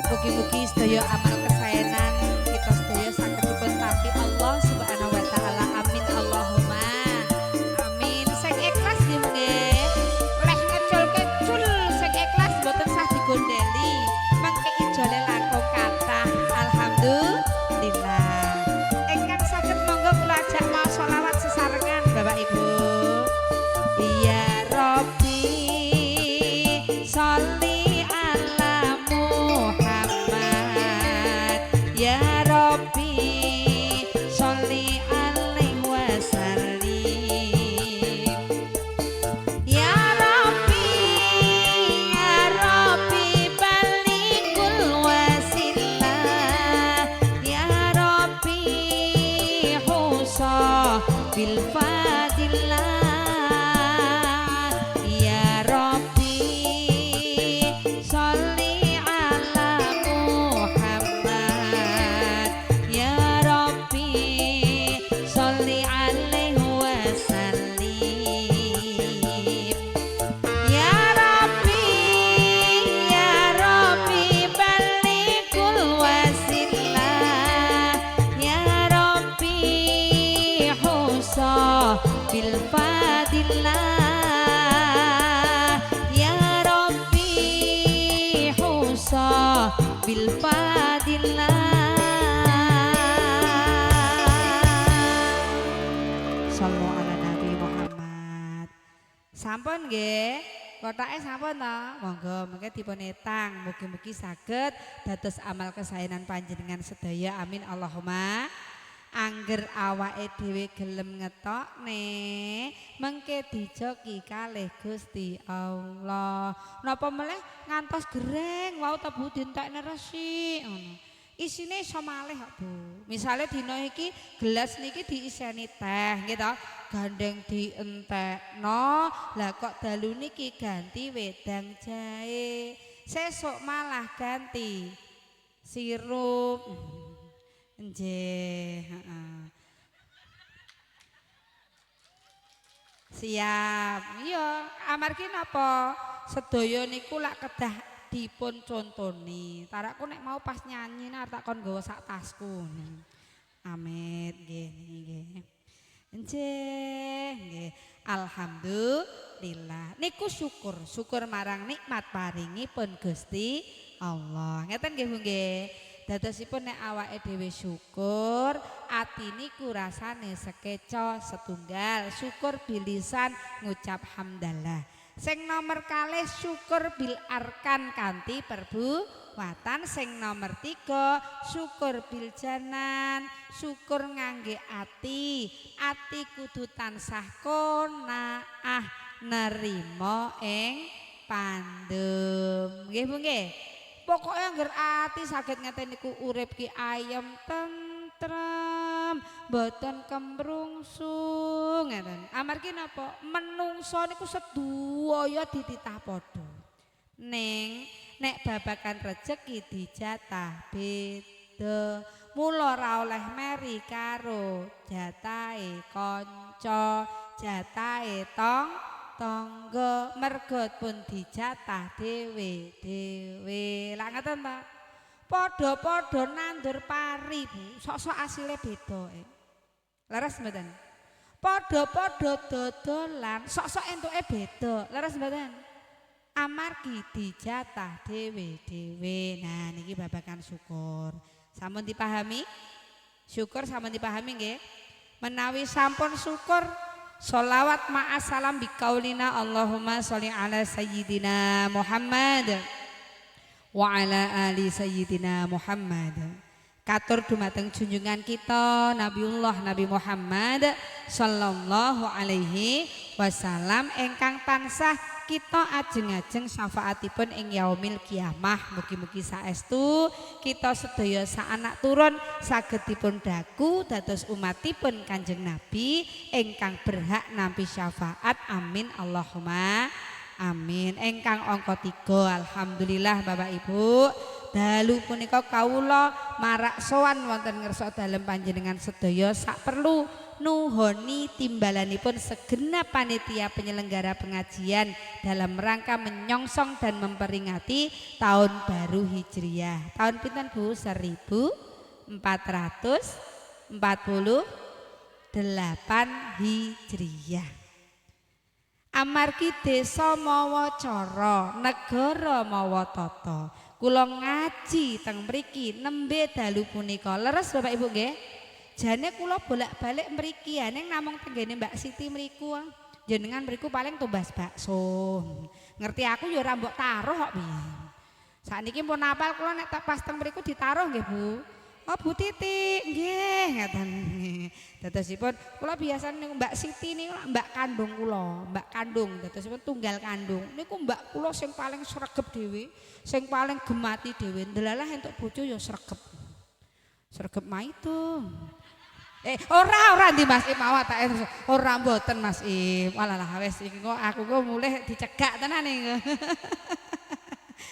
Mugi-mugi sedaya amal kesaenan kita sedaya saged dipun tampi Allah Subhanahu wa taala. Amin Allahumma amin. Sing ikhlas nggih nggih. Leh ngecul-kecul sing ikhlas mboten sah digondeli. Mangke ijole langkung kathah. Alhamdulillah. Ingkang saged monggo kula ajak maos selawat sesarengan Bapak Ibu. Ya Rabbi sholli ala Muhammad, ya Rabbi sholli alaihi wasallim. Ya Rabbi balikul wasilah, ya Rabbi husa bil fadilah. Ya Rabbi sholli ala Muhammad, ya Rabbi sholli alaihi wasallim. Ya Rabbi balikul wasilah, ya Rabbi husa bil fadilah, ya Rabbi husa bil fadilah. Sallu ala Nabi Muhammad. Sampun nggih, kotake sampun to. Monggo mengke dipun etang, mugi-mugi saged dados amal kesaenan panjenengan sedaya. Amin Allahumma. Angger awake dhewe gelem ngetokne, mengke dijoki kalih Gusti Allah. Napa meleh ngantos gereng wau tebu dientekne resik ngono. Isine iso malih kok Bu. Misale dina iki gelas niki diiseni teh nggih to, gandeng dientekno. Lah kok dalu niki ganti wedang jahe. Sesuk malah ganti sirup. Nggih, heeh. Siap. Iya, amargi napa? Sedaya niku lak kedah dipun contoni. Tarakku nek mau pas nyanyi tak kon nggawa sak tasku. Amit nggih nggih. Nggih. Alhamdulillah. Niku syukur marang nikmat paringipun Gusti Allah. Ngeten nggih Bu nggih. Dadosipun nek awake dhewe syukur, ati niku rasane sekeca setunggal. Syukur bilisan ngucap hamdalah. Sing nomor kalih syukur bil arkan kanthi perbuatan. Sing nomor 3 syukur bil janan. Syukur ngangge ati. Ati kudu tansah qanaah nerima ing pandem. Nggih Bu nggih. Pokoke angger ati saged ngeten niku urip ki ayem tentrem, mboten kemrungsung ngeten. Amargi napa? Menungso niku sedaya dititah padha. Ning nek babagan rejeki dijatah beda. Mula ra oleh meri karo jatahe kanca, jatahe tangga mergo pun dijatah dhewe-dhewe. Lah ngoten ta? Padha-padha nandur pari, Bu. Sok-sok asile beda. Leres mboten? Padha-padha dodolan, sok-sok entuke beda. Leres mboten? Amargi dijatah dhewe-dhewe. Nah niki babagan syukur. Sampun dipahami? Syukur sampun dipahami nggih? Menawi sampun syukur sholawat ma'as salam bikaulina Allahumma sholli ala sayyidina Muhammad wa ala ali sayyidina Muhammad. Katur dumateng junjungan kita Nabiullah Nabi Muhammad sallallahu alaihi wasallam ingkang tansah kita ajeng-ajeng syafaatipun ing yaumil kiamah. Mugi-mugi saestu kita sedaya saanak turun saged dipun daku dados umatipun Kanjeng Nabi ingkang berhak nampi syafaat. Amin Allahumma amin. Ingkang angka 3 alhamdulillah Bapak Ibu. Dalu punika kawula marak sowan wonten ngersa dalem panjenengan sedaya sak perlu nuhoni timbalanipun segenap panitia penyelenggara pengajian dalam rangka menyongsong dan memperingati tahun baru Hijriah. Tahun pinten Bu? 1448 Hijriah. Amargi desa mawa cara, negara mawa tata. Kula ngaji teng mriki nembe dalu punika. Leres Bapak Ibu nggih? Jane kula bolak-balik mriki ning namung tenggene Mbak Siti mriku. Jenengan mriku paling tumbas bakso. Ngerti aku ya ora mbok taruh kok piye. Sakniki pun apal kula nek pas teng mriku ditaruh nggih Bu. Oh Bu Titi nggih ngaten. Dadosipun kula biasane niku Mbak Siti niku mbak kandung kula, mbak kandung. Dadosipun tunggal kandung. Niku mbak kula sing paling sregep dhewe, sing paling gemati dhewe. Ndelalah entuk bojo ya sregep. Sregep maitu. Ora ndi Mas Im awak tak ora mboten Mas Im. Walah wis iki kok aku kok mulih dicegak tenan niku.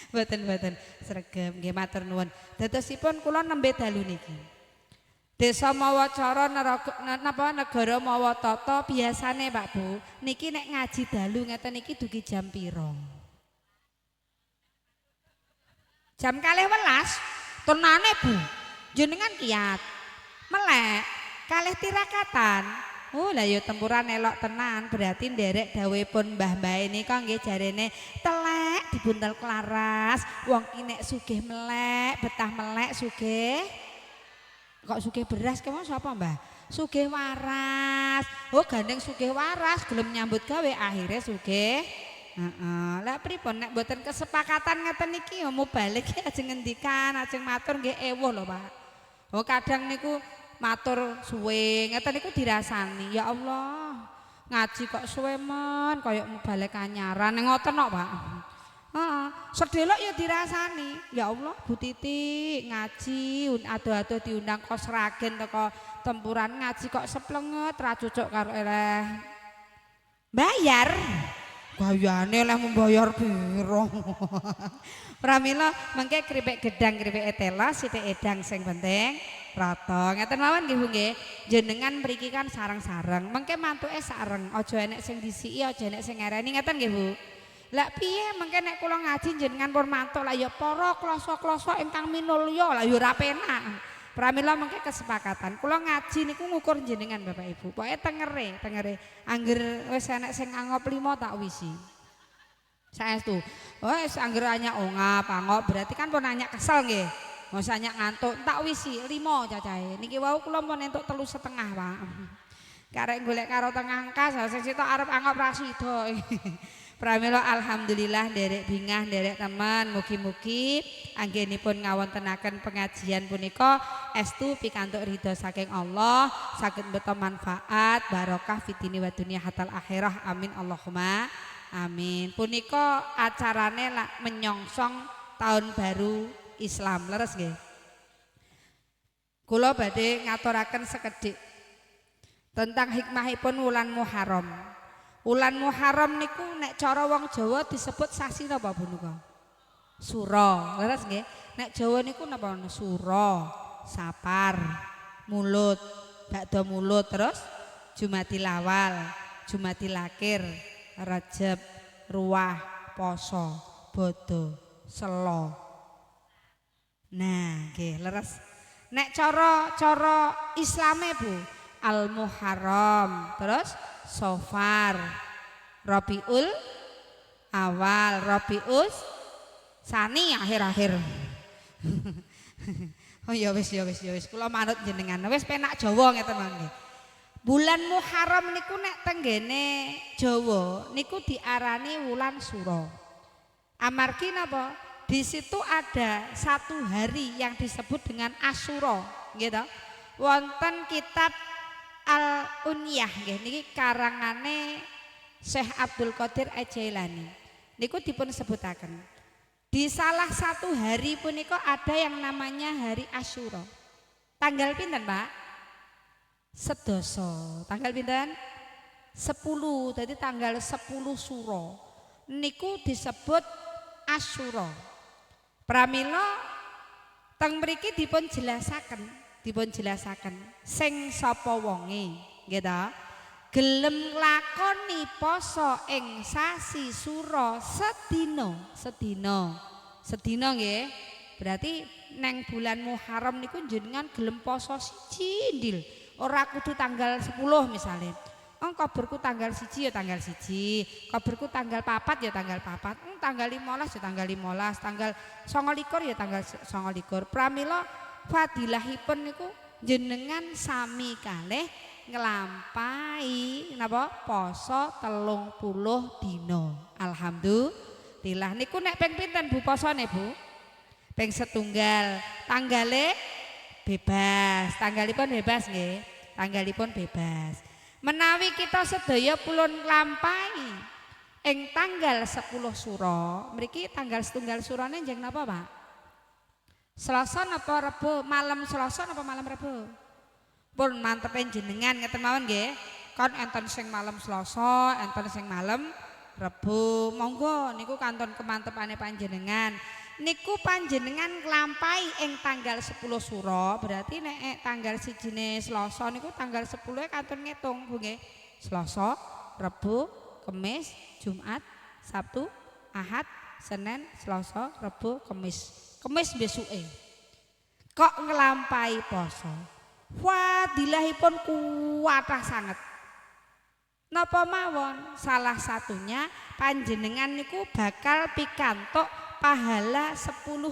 Mboten sregep nggih matur nuwun. Dadosipun kula nembe dalu niki. Desa mawa cara napa negara mawa tata biasane Pak Bu. Niki nek ngaji dalu ngeten iki dugi jam pira? Jam 12 tenane Bu. Jenengan kiat. Melek kalih tirakatan. Oh lah ya tempuran elok tenan berarti nderek dawuhipun mbah-mbah nika nggih jarene telek dibuntel klaras wong ki nek sugih melek betah melek sugih kok sugih beras kemon sapa Mbah sugih waras. Oh gandeng sugih waras gelem nyambut gawe akhirnya sugih lah pripun nek mboten kesepakatan ngeten iki ya mubalik ajeng ngendikan ajeng matur nggih ewuh lho Pak. Oh kadang niku matur suwe ngeten niku dirasani ya Allah ngaji kok suwe men kaya balik anyaran ngoten kok Pak. Sedelok ya dirasani ya Allah Bu Titi ngaji ado-ado diundang kos ragen teko tempuran ngaji kok seplenget ra cocok karo eleh bayar gayane oleh membayar piro. Pramila mengke kripik gedang kripik etela sithik edang sing penting rata. Ngeten mawon nggih Bu nggih. Jenengan mriki kan sareng-sareng. Mengke mantuke sareng, aja enek sing disiki, aja enek sing ngareni ngeten nggih Bu. Lah piye mengke nek kula ngaji jenengan pun mantuk lah ya para kloso-kloso ingkang minulya lah ya ora penak. Pramila mengke kesepakatan. Kula ngaji niku ngukur jenengan Bapak Ibu. Pokoke tengere. Angger wis enek sing angop 5 tak wisi. Saestu. Wis angger anyak ongap, angop berarti kan pun anyak kesel nggih. Mosok anyak ngantuk tak wisi 5 cacahe. Niki wau kula pun entuk 3,5 Pak. Karek golek karo tengah angka sing sitok arep angop ra sida. Pramila alhamdulillah nderek bingah nderek teman mugi-mugi anggenipun ngawontenaken pengajian punika estu pikantuk ridho saking Allah saged mbeta manfaat barokah fitini wa dunya hatal akhirah amin Allahumma amin. Punika acarane menyongsong tahun baru Islam leres nggih. Kula badhe ngaturaken sekedhik tentang hikmahipun wulan Muharram. Wulan Muharram niku nek cara wong Jawa disebut sasi napa punika? Sura. Leres nggih? Nek Jawa niku napa? Sura, Sapar, Mulut, bakda Mulut terus Jumadil Awal, Jumadil Akhir, Rejeb, Ruah, Poso, Bodo, Selo. Nah, nggih leres. Nek cara Islame Bu, Al-Muharram, terus Sofar, Rabiul Awal, Rabius Sani akhir-akhir. Oh ya wis kula manut jenengan. Wis penak Jawa ngeten mangke. Bulan Muharram niku nek tenggene Jawa niku diarani wulan sura. Amargi napa? Di situ ada satu hari yang disebut dengan Asyura, gitu. Wonten kitab Al-Unyah nggih niki karangane Syekh Abdul Qadir Al-Jailani. Niku dipun sebutaken. Di salah satu hari punika ada yang namanya hari Asyura. Tanggal pinten, Pak? Sedoso. Tanggal pinten? 10. Jadi tanggal 10 Suro. Niku disebut Asyura. Pramila teng mriki dipun jelasaken sing sapa wonge, gitu. Gelem lakoni poso ing sasi Sura sedina nggih. Berarti neng bulan Muharram niku jenengan gelem poso siji ndil. Ora kudu tanggal 10 misalnya. Kaburku tanggal 1 ya tanggal 1, kaburku tanggal 4 ya tanggal 4, tanggal 15 ya tanggal 15, tanggal 29 ya tanggal 29. Pramila fadilahipun niku jenengan sami kalih nglampahi napa poso 30 dina. Alhamdulillah. Niku nek ping pinten Bu posone Bu? Ping setunggal. Tanggale bebas. Tanggalipun bebas nggih. Tanggalipun bebas. Menawi kita sedaya pulun nglampahi ing tanggal 10 Suro, mriki tanggal setunggal Surone njeng napa Pak? Selasa napa Rebo? Malam Selasa napa malam Rebo? Pun mantepe jenengan ngeten mawon nggih. Kon enten sing malam Selasa, enten sing malam Rebo. Monggo niku kanton kemantepane panjenengan. Niku panjenengan nglampahi ing tanggal 10 Suro, berarti nek tanggal 1 Selasa niku tanggal 10 kanton ngitung Bu nggih. Selasa, Rebo, Kamis, Jumat, Sabtu, Ahad, Senin, Selasa, Rebo, Kamis. Kamis besuke. Kok nglampahi poso. Fadilahipun kuwatah sanget. Napa mawon? Salah satunya panjenengan niku bakal pikantuk pahala 10.000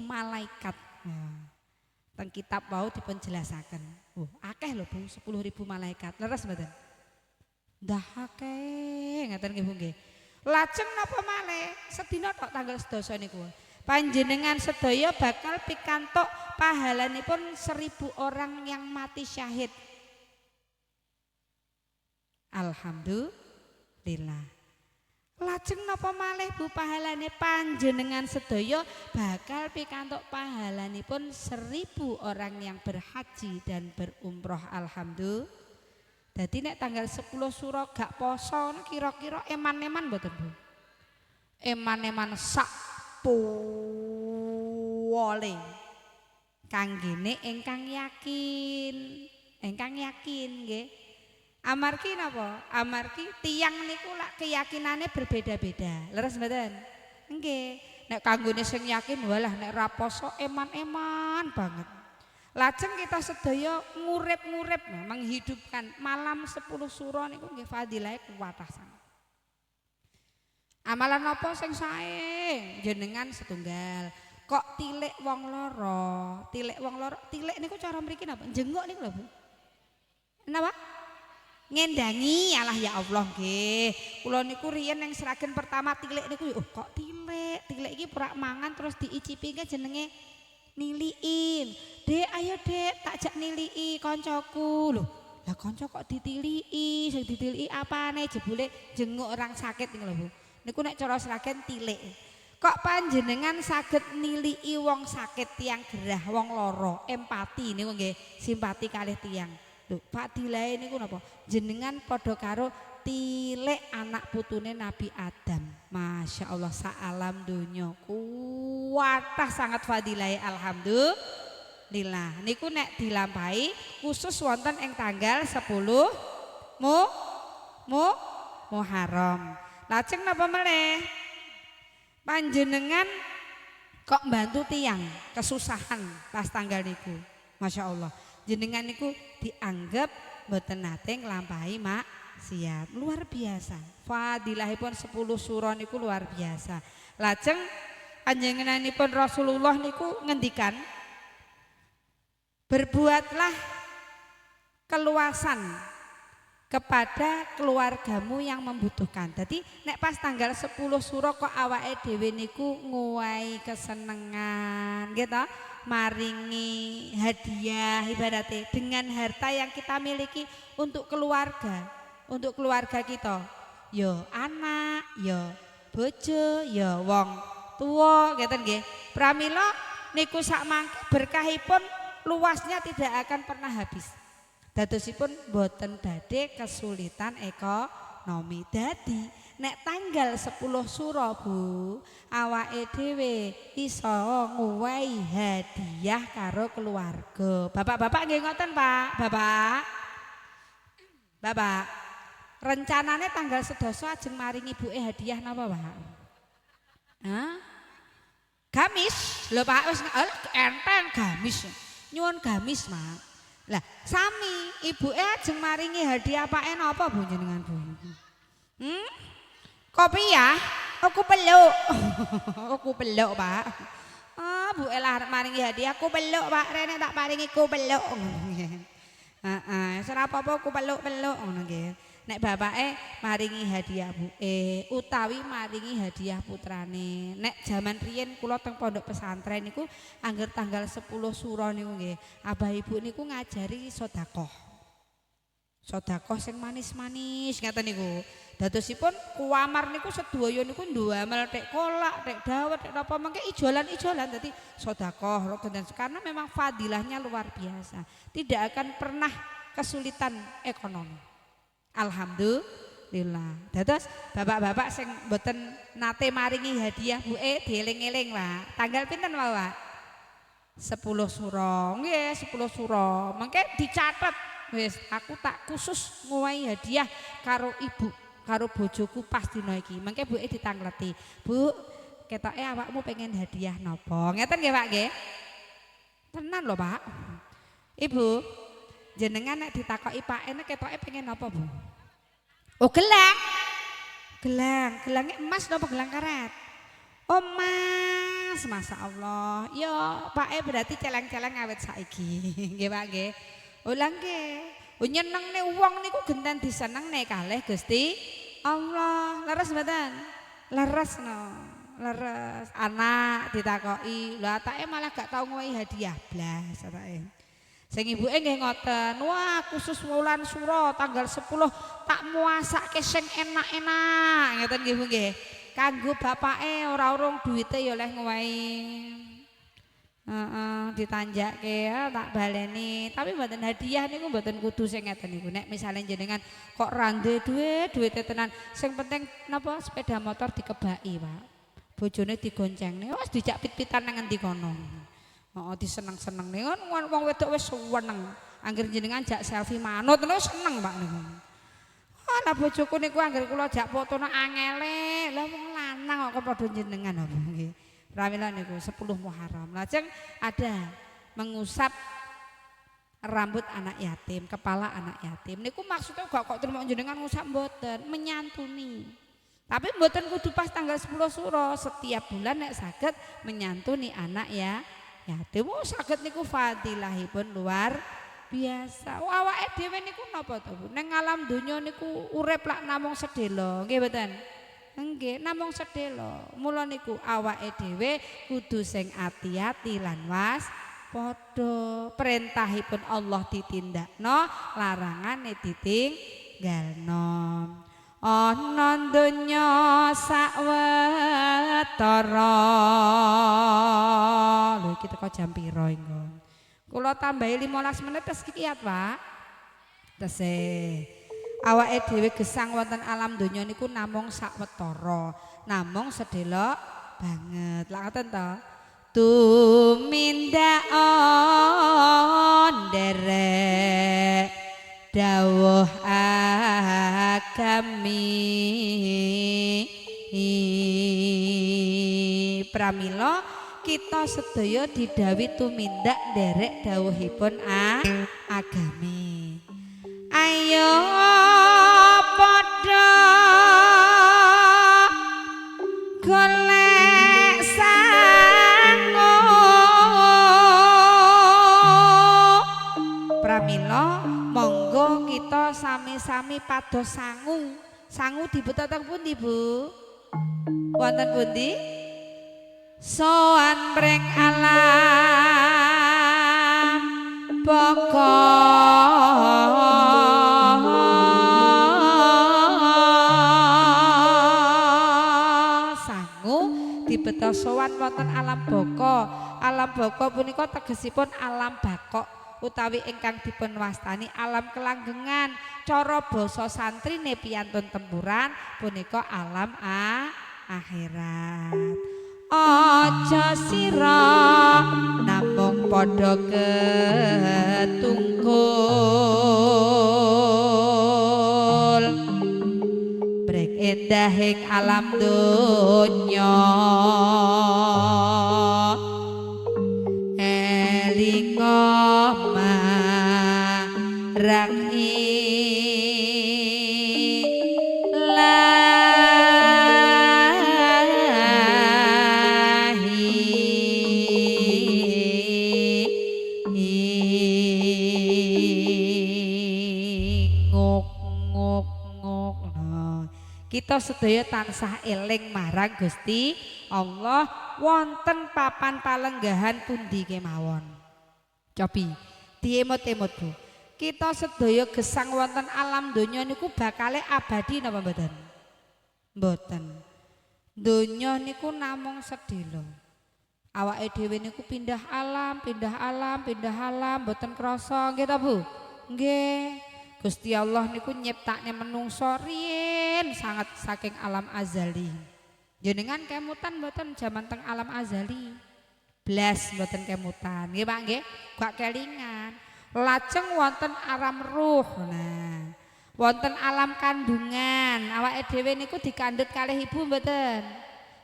malaikat. Teng kitab wau dipun jelasaken. Akeh lho Bu, 10.000 malaikat. Leres mboten? Ndah akeh ngaten nggih Bu nggih. Lajeng napa malih? Sedina tok tanggal 11 niku. Panjenengan sedaya bakal pikantuk pahalanipun 1.000 orang yang mati syahid. Alhamdulillah. Lajeng napa malih Bu pahalane panjenengan sedaya bakal pikantuk pahalanipun 1.000 orang yang berhaji dan berumroh. Alhamdulillah. Dadi nek tanggal 10 Suro gak poso kira-kira eman-eman mboten Bu? Eman-eman sak puwole. Kanggene ingkang yakin nggih. Amargi napa? Amargi tiyang niku lak keyakinane berbeda-beda. Leres mboten? Nggih. Nek kanggone sing yakin walah nek ra poso eman-eman banget. Lajeng kita sedaya ngurip-ngurip menghidupkan malam 10 Suro niku nggih fadilahe kuwatah sanget. Amalan napa sing sae? Jenengan setunggal. Kok tilik wong loro? Tilik niku cara mriki napa? Jenguk niku lho Bu. Napa? Ngendangi alah ya Allah nggih. Kula niku riyen ning Sragen pertama tilik niku kok tilik iki prak mangan terus diicipi ke jenenge niliin. Dek ayo Dek tak jak niliki koncoku lho. Lah kanca kok ditiliki, sing ditiliki apane jebule jenguk orang sakit niku lho Bu. Niku nek cara Sragen tilik. Kok panjenengan saged niliki wong sakit tiang gerah wong loro, empati niku nggih, simpati kalih tiang. Lho, fadilahe niku napa? Jenengan padha karo tilik anak putune Nabi Adam. Masya Allah saalam donya. Kuwatah sangat fadilahe alhamdulillah. Niku nek dilampahi khusus wonten ing tanggal 10 Muharram. Lajeng napa meneh? Panjenengan kok bantu tiang kesusahan pas tanggal niku. Masya Allah. Jenengan niku dianggap mboten nate nglampahi maksiat. Luar biasa. Fadilahipun 10 surah niku luar biasa. Lajeng panjenenganipun Rasulullah niku ngendikan, berbuatlah keluasan kepada keluargamu yang membutuhkan. Jadi nek pas tanggal 10 suro kok awake dhewe niku nguwahi kesenengan gitu, maringi hadiah ibaratnya dengan harta yang kita miliki untuk keluarga kita, yo anak, yo bojo, yo wong tua gitu nggih. Pramila niku sak mangke berkahipun luasnya tidak akan pernah habis. Dadosipun boten badhe kesulitan ekonomi. Dadi nek tanggal 10 suro Bu, awake dhewe iso nguwahi hadiah karo keluarga. Bapak-bapak nggih ngoten, Pak? Bapak. Rencanane tanggal 11 ajeng maringi ibuke hadiah napa, Pak? Hah? Gamis. Lho Pak wis enteng gamis. Nyuwun gamis, Mak. Lah sami ibuke ajeng maringi hadiah pake napa Bu jenengan Bu? Kopi ya? Aku peluk. Aku peluk, Pak. Bu lah maringi hadiah aku peluk, Pak. Rene tak paringi ku peluk. Heeh, ora apa-apa aku peluk-peluk ngono nggih. Nek bapake maringi hadiah buke utawi maringi hadiah putrane. Nek jaman riyen kula teng pondok pesantren niku angger tanggal 10 suro niku nggih, abah ibu niku ngajari sedekah. Sedekah sing manis-manis ngaten niku. Dadosipun kuamar niku sedaya niku ndamel tek kolak, tek dawet, tek napa mengke ijolan-ijolan dadi sedekah karena memang fadilahnya luar biasa. Tidak akan pernah kesulitan ekonomi. Alhamdulillah. Dados bapak-bapak sing mboten nate maringi hadiah buke dieling-eling, Pak. Tanggal pinten Pak? 10 suro. Nggih, 10 suro. Mengke dicatet. Wis aku tak khusus ngowahi hadiah karo ibu, karo bojoku pas dina iki. Mengke buke ditangleti. Bu, ketoke awakmu pengen hadiah napa? Ngeten nggih, Pak nggih? Tenan lho, Pak. Ibu, jenengan nek ditakoki Pak enek ketoke pengen napa, Bu? Oh, gelang. Gelangnya emas napa gelang karet? Oh, Mas, Masya Allah. Yo, Pak berarti celeng-celeng awet saiki. Nggih, Pak nggih. Ulang nggih. Nyenengne wong niku genten disenengne kalih Gusti Allah. Leres mboten? Leres no. Leres. Anak ditakoki, lha atake malah gak tau ngowahi hadiah blas atake. Sing ibuke nggih ngoten, wah khusus wulan suro tanggal 10 tak muasake sing enak-enak ngeten nggih Bu nggih. Kanggo bapake ora urung duwite ya oleh ngowahi. Ditanjakke ya, tak baleni. Tapi mboten hadiah niku mboten kudu sing ngeten niku. Nek misale jenengan kok rande duwite tenan, sing penting napa sepeda motor dikebaki, Pak. Bojone digoncengne, wis dijak pit-pitan nang endi kono. Diseneng-seneng nih kan wong wedok wis seneng. Angger jenengan jak selfie manut lho seneng Pak niku. Lah bojoku niku angger kula jak fotono angele. Lah wong lanang kok padha jenengan apa nggih. Pramila niku 10 Muharram. Lajeng ada mengusap rambut anak yatim, kepala anak yatim. Niku maksudnya gak kok terima jenengan ngusap mboten, menyantuni. Tapi mboten kudu pas tanggal 10 suro, setiap bulan nek saged menyantuni anak ya. Yatim saged niku fadilahipun luar biasa. Awake dhewe niku napa to Bu? Ning alam donya niku urip lak namung sedhela, nggih mboten? Nggih, namung sedhela. Mula niku awake dhewe kudu sing ati-ati lan waspada. Perintahipun Allah ditindakno, larangane ditinggalno. Ana donya sawetara. Lho iki teko jam pira engko? Kula tambahi 15 menit wis kiyat, Pak. Tesih. Awake dhewe gesang wonten alam donya niku namung sawetara, namung sedhela banget. Lah ngoten to. Tumindak nderek dawuh agami pramila kita sedaya didhawuhi tumindak nderek dawuhipun agami. Ayo padha golek sangu pramila monggo kita sami-sami pados sangu. Sangu dibuta teng pundi Bu? Wonten pundi? Soan mring alam baka sangu dibeta sowan wonten alam baka. Alam baka punika tegesipun alam bakok utawi ingkang dipun wastani alam kelanggengan. Cara basa santrine piyantun tempuran punika alam akhirat. Aja sira namung padha ketungkul brek endahing alam donya elinga marang kita sedaya tansah eling marang Gusti Allah wonten papan palenggahan pundi kemawon. Cobi diemot-emot Bu. Kita sedaya gesang wonten alam donya niku bakale abadi napa mboten? Mboten. Donya niku namung sedhela. Awake dhewe niku pindah alam, mboten krasa nggih ta Bu? Nggih. Gusti Allah niku nyiptakne menungso riyen sangat saking alam azali. Jenengan kemutan mboten jaman teng alam azali. Blas mboten kemutan. Nggih Pak nggih, gak kelingan. Lajeng wonten alam ruh. Nah, wonten alam kandungan. Awake dhewe niku dikandhut kalih ibu mboten?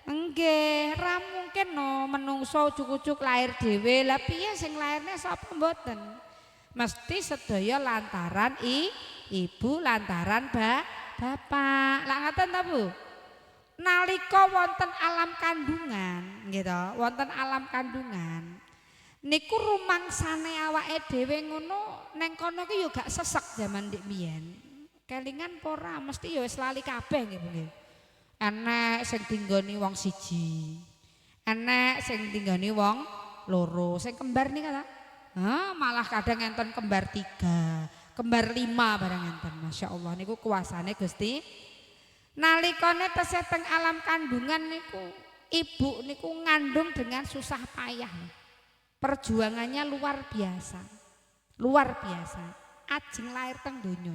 Nggih, ra mungkin no menungso ujug-ujug lahir dhewe. Lah piye sing lairne sapa mboten? Mesti sedaya lantaran ibu lantaran bapak. Lah ngaten ta Bu? Nalika wonten alam kandungan, nggih to, wonten alam kandungan. Niku rumangsane awake dhewe ngono neng kono ki yo gak sesek jaman dik biyen. Kelingan pora mesti yo wis lali kabeh nggih Bu nggih. Enek sing tinggoni wong siji. Enek sing tinggoni wong loro, sing kembar nika ta? Malah kadang enten kembar 3, kembar 5 barang enten. Masya Allah niku kuasane Gusti. Nalikane tesih teng alam kandungan niku ibu niku ngandung dengan susah payah. Perjuangannya luar biasa. Luar biasa. Ajeng lahir teng donya.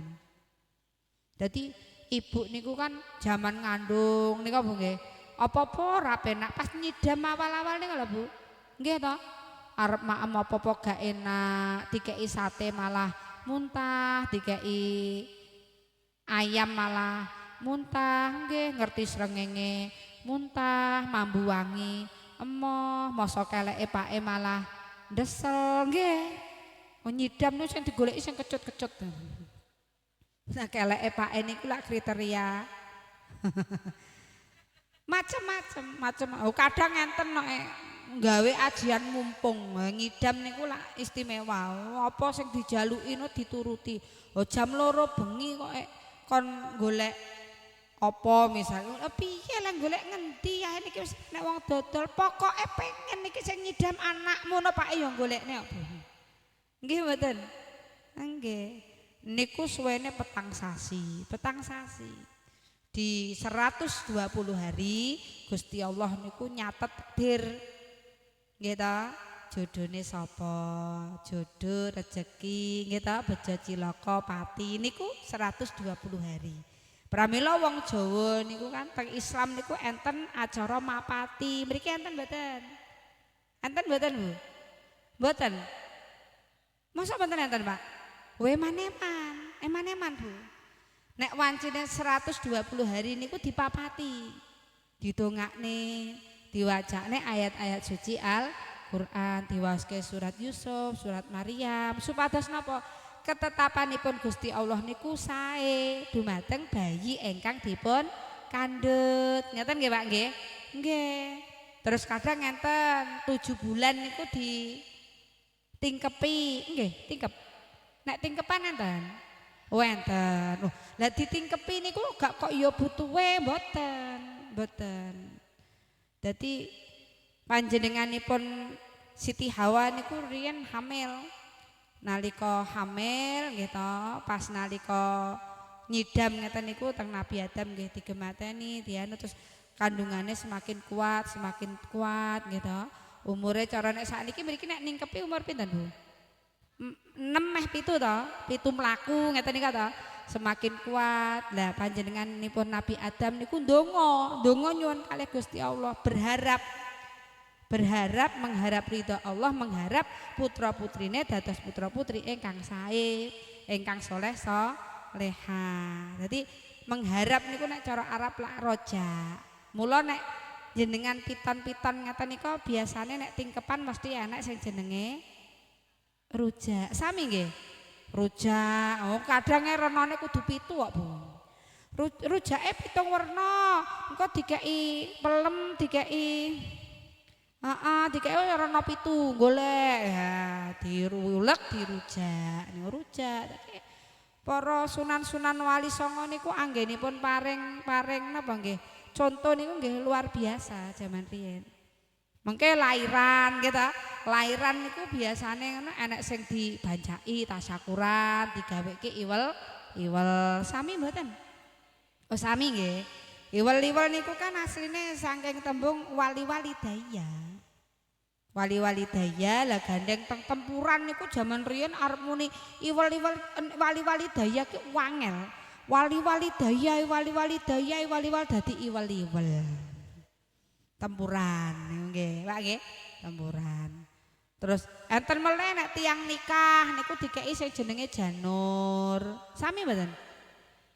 Jadi ibu niku kan zaman ngandung niku Bu nggih. Apa-apa ora penak pas nyidam awal-awal niku lho Bu. Nggih to? Arep maem apa-apa gak enak, dikei sate malah muntah, dikei ayam malah muntah, nggih ngerti srengenge muntah, mambu wangi, emoh, masa keleke pake malah ndesel, nggih. Nyidam niku sing digoleki sing kecut-kecut. Nah keleke pake niku lak kriteria macem-macem. Kadang enten nek nggawe ajian mumpung ngidam niku lak istimewa. Apa sing dijaluki no dituruti. Jam 2 bengi kok kon golek apa misalnya piye lah golek ngendi ya niki wis nek wong dodol pokoke pengen niki sing ngidam anakmu no Pak yo golekne apa. Nggih mboten? Nggih. Niku suwene petang sasi. Di 120 hari Gusti Allah niku nyatet takdir. Nggih ta, jodone sapa, jodoh rezeki, nggih ta, bejo cilaka pati niku 120 hari. Pramila wong Jawa niku kan teng Islam niku enten acara mapati. Mriki enten mboten? Enten mboten, Bu? Mboten. Masa mboten enten, Pak? Eman-eman, Bu. Nek wancine 120 hari niku dipapati. Didongakne diwacane ayat-ayat suci Al-Qur'an, diwaoske surat Yusuf, surat Maryam supados napa ketetapanipun Gusti Allah niku sae dumateng bayi ingkang dipun kandhut. Ngeten nggih Pak nggih? Nggih. Terus kadang ngenten 7 bulan niku ditingkepi, nggih, tingkep. Nek tingkepan enten. Oh enten. Oh, lah ditingkepi niku gak kok ya butuhe mboten, mboten. Dadi panjenenganipun Siti Hawa niku riyen hamil. Nalika hamil nggih to, pas nalika nyidam ngeten niku teng Nabi Adam nggih digemateni, dianu terus kandungannya semakin kuat nggih to. Umure cara nek sakniki mriki nek ningkepi umur pinten Bu? 6 meh 7 to, 7 mlaku ngeten nika to. Semakin kuat. Lah panjenenganipun Nabi Adam niku ndonga nyuwun kalih Gusti Allah, berharap mengharap ridha Allah, mengharap putra putrine dados putra putri ingkang sae, ingkang soleh soleha. Jadi mengharap niku nek cara Arab lak roja. Mula nek jenengan piton-piton ngeten nika biasane nek tingkepan mesti enek sing jenenge rujak. Sami nggih. Rujak. Oh, kadang renane kudu 7 kok, Bu. Rujake 7 werna. Engko dikeki pelem, dikeki rena 7 golek. Ya, dirulek dirujak. Niku rujak. Para sunan-sunan wali songo niku anggenipun paring napa nggih? Contoh niku nggih luar biasa zaman riyen. Mengke lairan gitu. Lairan niku biasane ngono enek sing dibancaki tasyakuran, digaweke iwel sami mboten? Oh sami nggih. Iwel-iwel niku kan asline saking tembung wali-wali daya. Wali-wali daya lah gandeng teng tempuran niku zaman riyen arep muni iwel-iwel wali-wali daya ki wangel. Wali-wali daya dadi iwel-iwel. Tempuran nggih, Pak nggih, tempuran. Terus enten meneh nek tiyang nikah niku dikeki sing jenenge janur. Sami mboten?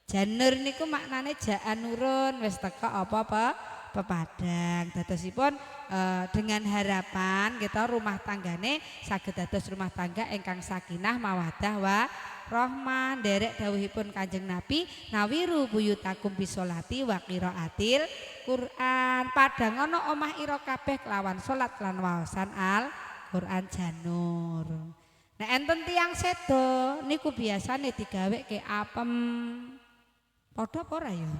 Janur niku maknane jaanurun wis teka apa pepadang. Dadosipun dengan harapan kita rumah tanggane saged dados rumah tangga ingkang sakinah mawaddah rahmah. Derek dawuhipun Kanjeng Nabi, nawiru buyutakum bisolati wa qiraatil Quran. Padangono omah ira kabeh kelawan salat lan waosan Al-Qur'an janur. Nek enten tiyang sedo niku biasane digaweke apem. Padha apa ora ya?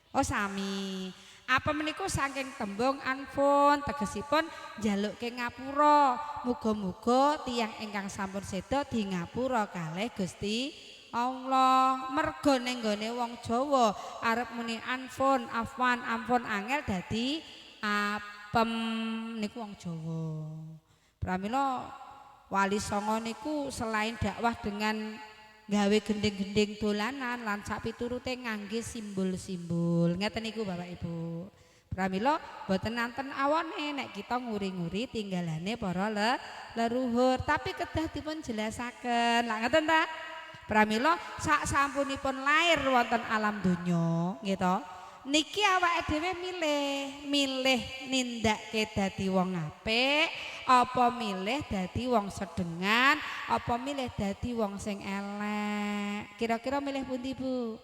Oh sami. Apem niku saking tembung anfun tegesipun njalukke ngapura. Muga-muga tiyang ingkang sampun sedo di ngapura kalih Gusti Allah. Mergo ning nggone wong Jawa arep muni anfun, afwan, ampun angel dadi apem niku wong Jawa. Pramila wali songo niku selain dakwah dengan gawe gending-gending dolanan lan sak piturute ngangge simbol-simbol. Ngeten niku Bapak Ibu. Pramila boten nanten awone nek kita nguri-nguri tinggalane para leluhur, tapi kedah dipun jelasaken. Lah ngeten ta? Pramila sak sampunipun lair wonten alam donya, nggih to. Niki awake dhewe milih nindakke dadi wong apik, apa milih dadi wong sedengan, apa milih dadi wong sing elek. Kira-kira milih pundi, Bu?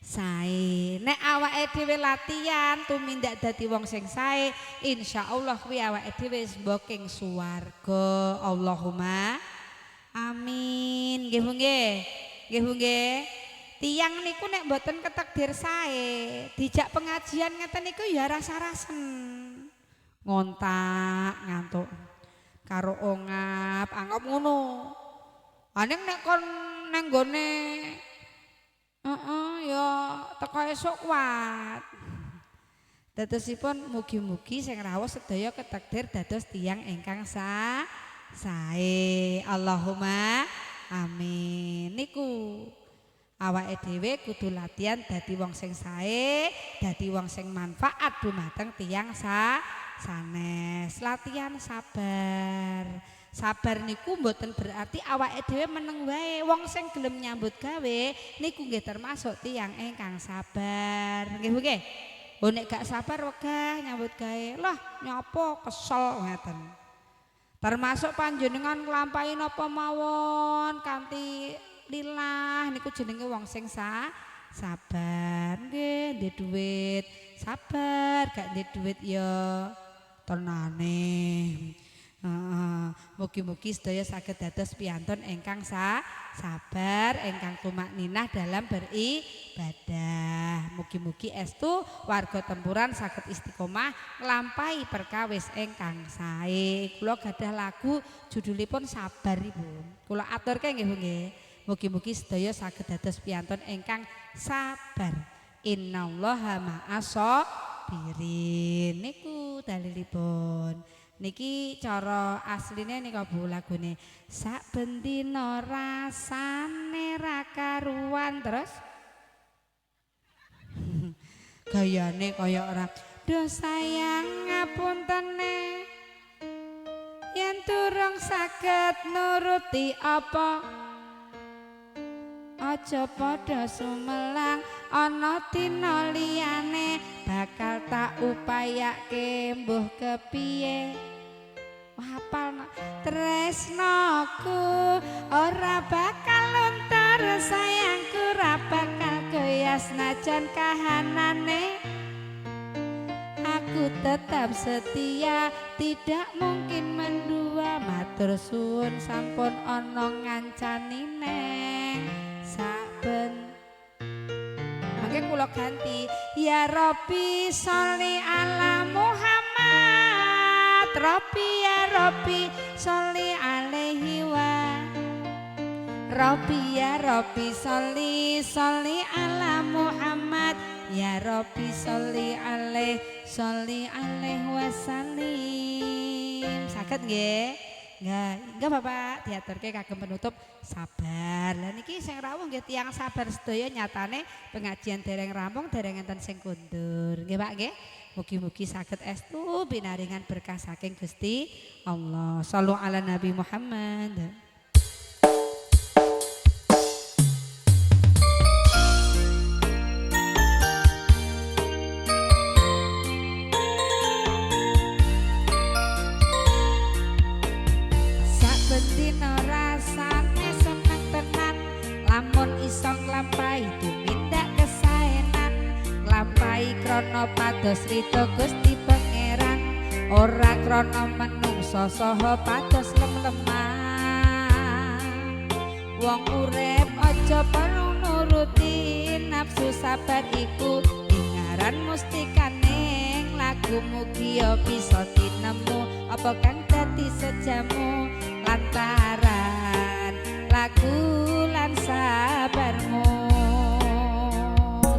Sae. Nek awake dhewe latihan tumindak dadi wong sing sae, insyaallah kuwi awake dhewe wis mboking swarga. Allahumma amin. Nggih Bu nggih. Nggih Bu nggih. Tiyang niku nek mboten ketakdir sae, dijak pengajian ngeten niku ya rasa-rasen. Ngontak ngantuk. Karo ongap, anggap ngono. Aning nek kon nang gone ya teko esuk kuat. Dadosipun mugi-mugi sing rawuh sedaya ketakdir dados tiyang ingkang sae. Allahumma amin. Niku awake dhewe kudu latihan dadi wong sing sae, dadi wong sing manfaat dumateng tiyang sanes. Latihan sabar. Sabar niku mboten berarti awake dhewe meneng wae. Wong sing gelem nyambut gawe niku nggih termasuk tiyang ingkang sabar. Nggih Bu nggih? Oh nek gak sabar wegah nyambut gawe. Lah nyapa kesel ngeten. Termasuk panjenengan nglampahi napa mawon kanthi lillah niku jenenge wong sing sabar. Nggih, ndek dhuwit, sabar, gak ndek dhuwit ya tenane. Mugi-mugi sedaya saged dados piyantun ingkang sabar, ingkang tumakninah dalam beribadah. Mugi-mugi estu warga Tempuran saged istiqomah nglampahi perkawis ingkang sae. Kula gadah lagu judulipun Sabar Ibu. Kula aturke nggih Bu nggih. Mugi-mugi sedaya saged dados piyantun ingkang sabar. Innallaha ma'as-sabirin. Niku dalilipun. Niki cara asline nika Bu lagune sak bendina rasane ra karuan terus gayane kaya ora do sayang ngapuntene yen durung saged nuruti apa aja padha sumelang ana dina liyane bakal tak upayake mbuh kepiye hafal tresnoku ora bakal luntur sayangku ora bakal goyah najan kahanane aku tetap setia tidak mungkin mendua matur suwun sampun ana ngancani neng saben mangke kula ganti ya Rabbi sholli ala Muhammad Rabbi ya Rabbi sholli alaihi wa Rabbi ya Rabbi sholli ala Muhammad ya Rabbi sholli alaihi wasallim. Saged nggih? Enggak Bapak diaturke kagem penutup sabar. Lah niki sing rawuh nggih tiyang sabar sedaya nyatane pengajian dereng rampung dereng enten sing kundur. Nggih Pak nggih? Mugi-mugi saged estu binaringan berkah saking Gusti Allah. Shallu ala Nabi Muhammad. Sabendina rasane seneng tenan lamun iso nglampahi tumindak kesaenan nglampahi krana pados rida Gusti Pangeran ora krana menungsa saha pados lem-leman wong urip aja perlu nuruti nafsu sabar iku ingaran mustikaning lagu mugi ya bisa tinemu apa kang dadi sejamu lantaran lagu lan sabarmu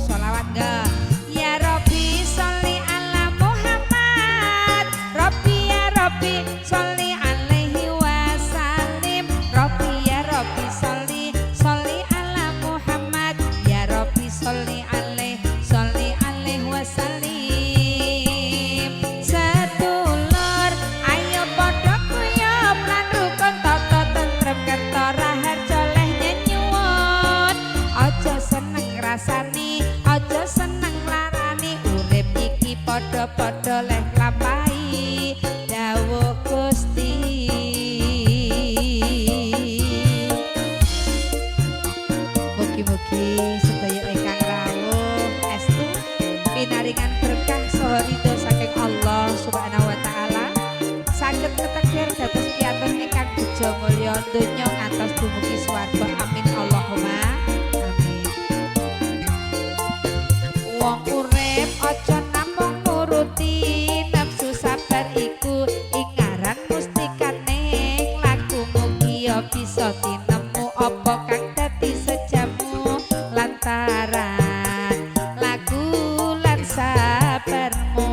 sholawat ga ya Rabbi sholli ala Muhammad Rabbi ya Rabbi sholli alaihi wasallim Rabbi ya Rabbi sholli ala Muhammad ya Rabbi sholli alaihi wasallim sedulur ayo padha kuyup lan rukun tata tentrem kerta raharja leh nyuwun aja seneng rasani aja seneng larani urip iki padha-padha leh nglampahi dawuh Gusti mugi-mugi sedaya ingkang rawuh estu pinaringan berkah saha ridho saking Allah Subhanahu wa taala saged ketenger dados piyantun ingkang bejo mulya donya ngantos dumugi swarga amin Allahumma amin wong urip aja namung nuruti nafsu sabar iku ingaran mustikaning laku mugi ya bisa tinemu apa kang dadi sejamu lantaran lagu lan sabarmu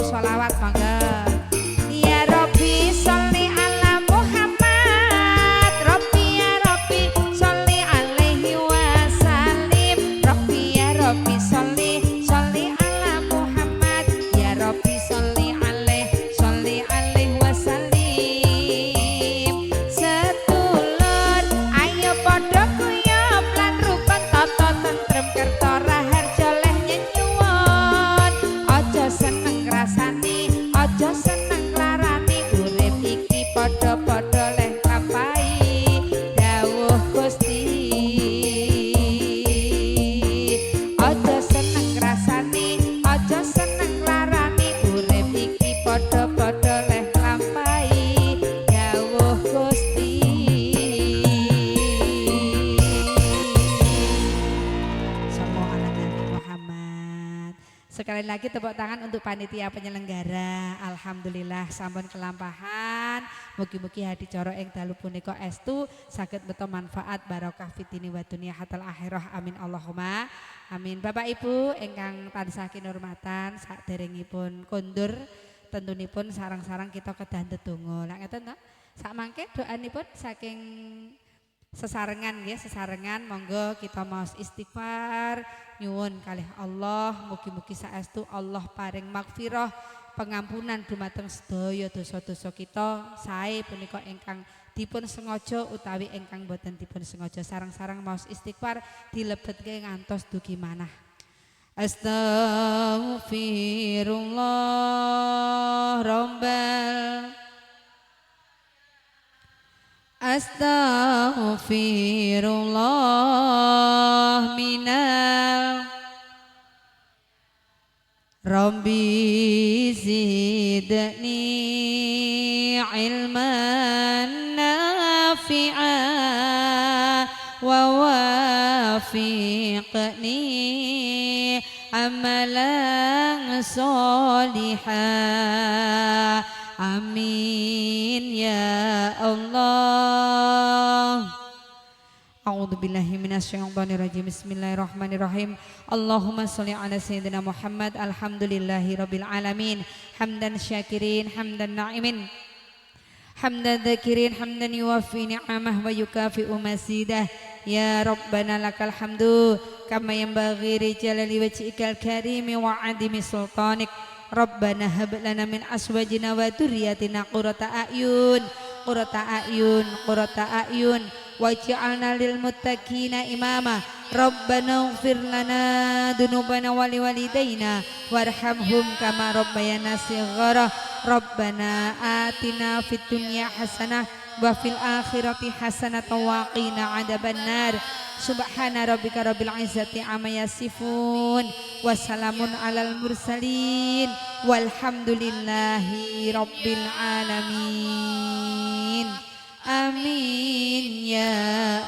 sholawat mangga ya Rabbi sholli ala Muhammad Rabbi ya Rabbi sholli alaihi wasallim Rabbi ya Rabbi sholli ala Muhammad ya Rabbi sholli alaihi wasallim sedulur Sekali lagi tepuk tangan untuk panitia penyelenggara. Alhamdulillah sampun kelampahan. Mugi-mugi hadicara ing dalu punika estu saged beto manfaat barokah fitini wa dunya hatal akhirah. Amin Allahumma amin. Bapak Ibu ingkang tansah kinurmatan saderengipun kondur tentunipun sarang-sarang kita kedah ndedonga. Lak ngeten to? Sak mangke doanipun saking sesarengan ya, sesarengan monggo kita maos istighfar nyuwun kalih Allah mugi-mugi saestu Allah paring magfirah pengampunan dumateng sedaya dosa-dosa kita sae punika ingkang dipun sengaja utawi ingkang boten dipun sengaja. Sarang-sarang maos istighfar dilebetke ngantos dugi manah. Astaghfirullah Rabbal Astaghfirullah minal Rabbi zidni ilman nafi'a wa wafiqni amalan solihah. Amin ya Allah. A'udzubillahi minasyaitonirrajim. Bismillahirrahmanirrahim. Allahumma sholli ala sayyidina Muhammad. Alhamdulillahi rabbil alamin. Hamdan syakirin, hamdan na'imin, hamdan dzakirin, hamdan yuwaffi ni'amah wa yukafi'u masidah. Ya Rabbana lakal hamdu kama yanbaghi li jalali wajhikal karimi wa 'azimi sultanik. Rabbana hab lana min azwajina wa dzurriyyatina qurrata a'yun waj'alna lil muttaqina imama. Rabbana ighfir lana dzunubana wa liwalidayna warhamhum kama rabbayana shighara. Rabbana atina fid dunya hasanah wa fil akhirati hasanah wa qina adzabannar. Subhana rabbika rabbil izzati amma yasifun wassalamun alal mursalin walhamdulillahi rabbil alamin. Amin ya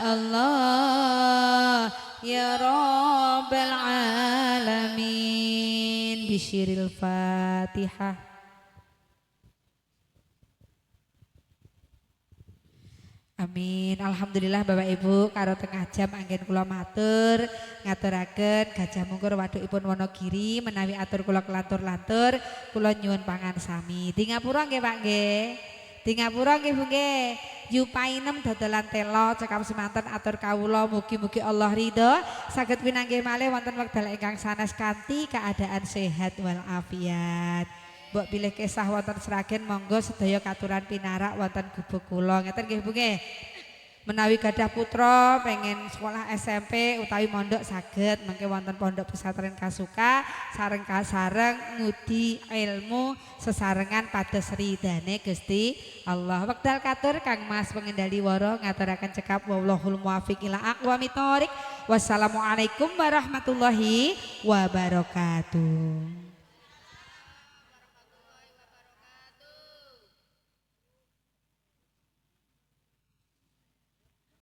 Allah ya rabbal alamin. Bisyiril Fatihah. Amin. Alhamdulillah Bapak Ibu karo tengah jam anggen kula matur ngaturaken Gajah Mungkur wadukipun Wonogiri menawi atur kula kelantur-lantur kula nyuwun pangan sami. Di ngapura nggih Pak nggih. Di ngapura nggih Bu nggih. Yupainem dodolan telo cekap semanten atur kawula mugi-mugi Allah ridho saged pinanggih malih wonten wekdal ingkang sanes kanthi keadaan sehat wal afiat. Mbok pilih kisah wonten Sragen monggo sedaya katuran pinarak wonten gubuk kula ngeten nggih Bu nggih. Menawi gadah putra pengen sekolah SMP utawi mondok saged mengke wonten Pondok Pesantren Kasuka sareng kasareng ngudi ilmu sesarengan pados ridane Gusti Allah. Wekdal katur Kang Mas pengendali wara ngaturaken cekap wallahul muwaffiq ila aqwamit thoriq. Wassalamualaikum warahmatullahi wabarakatuh.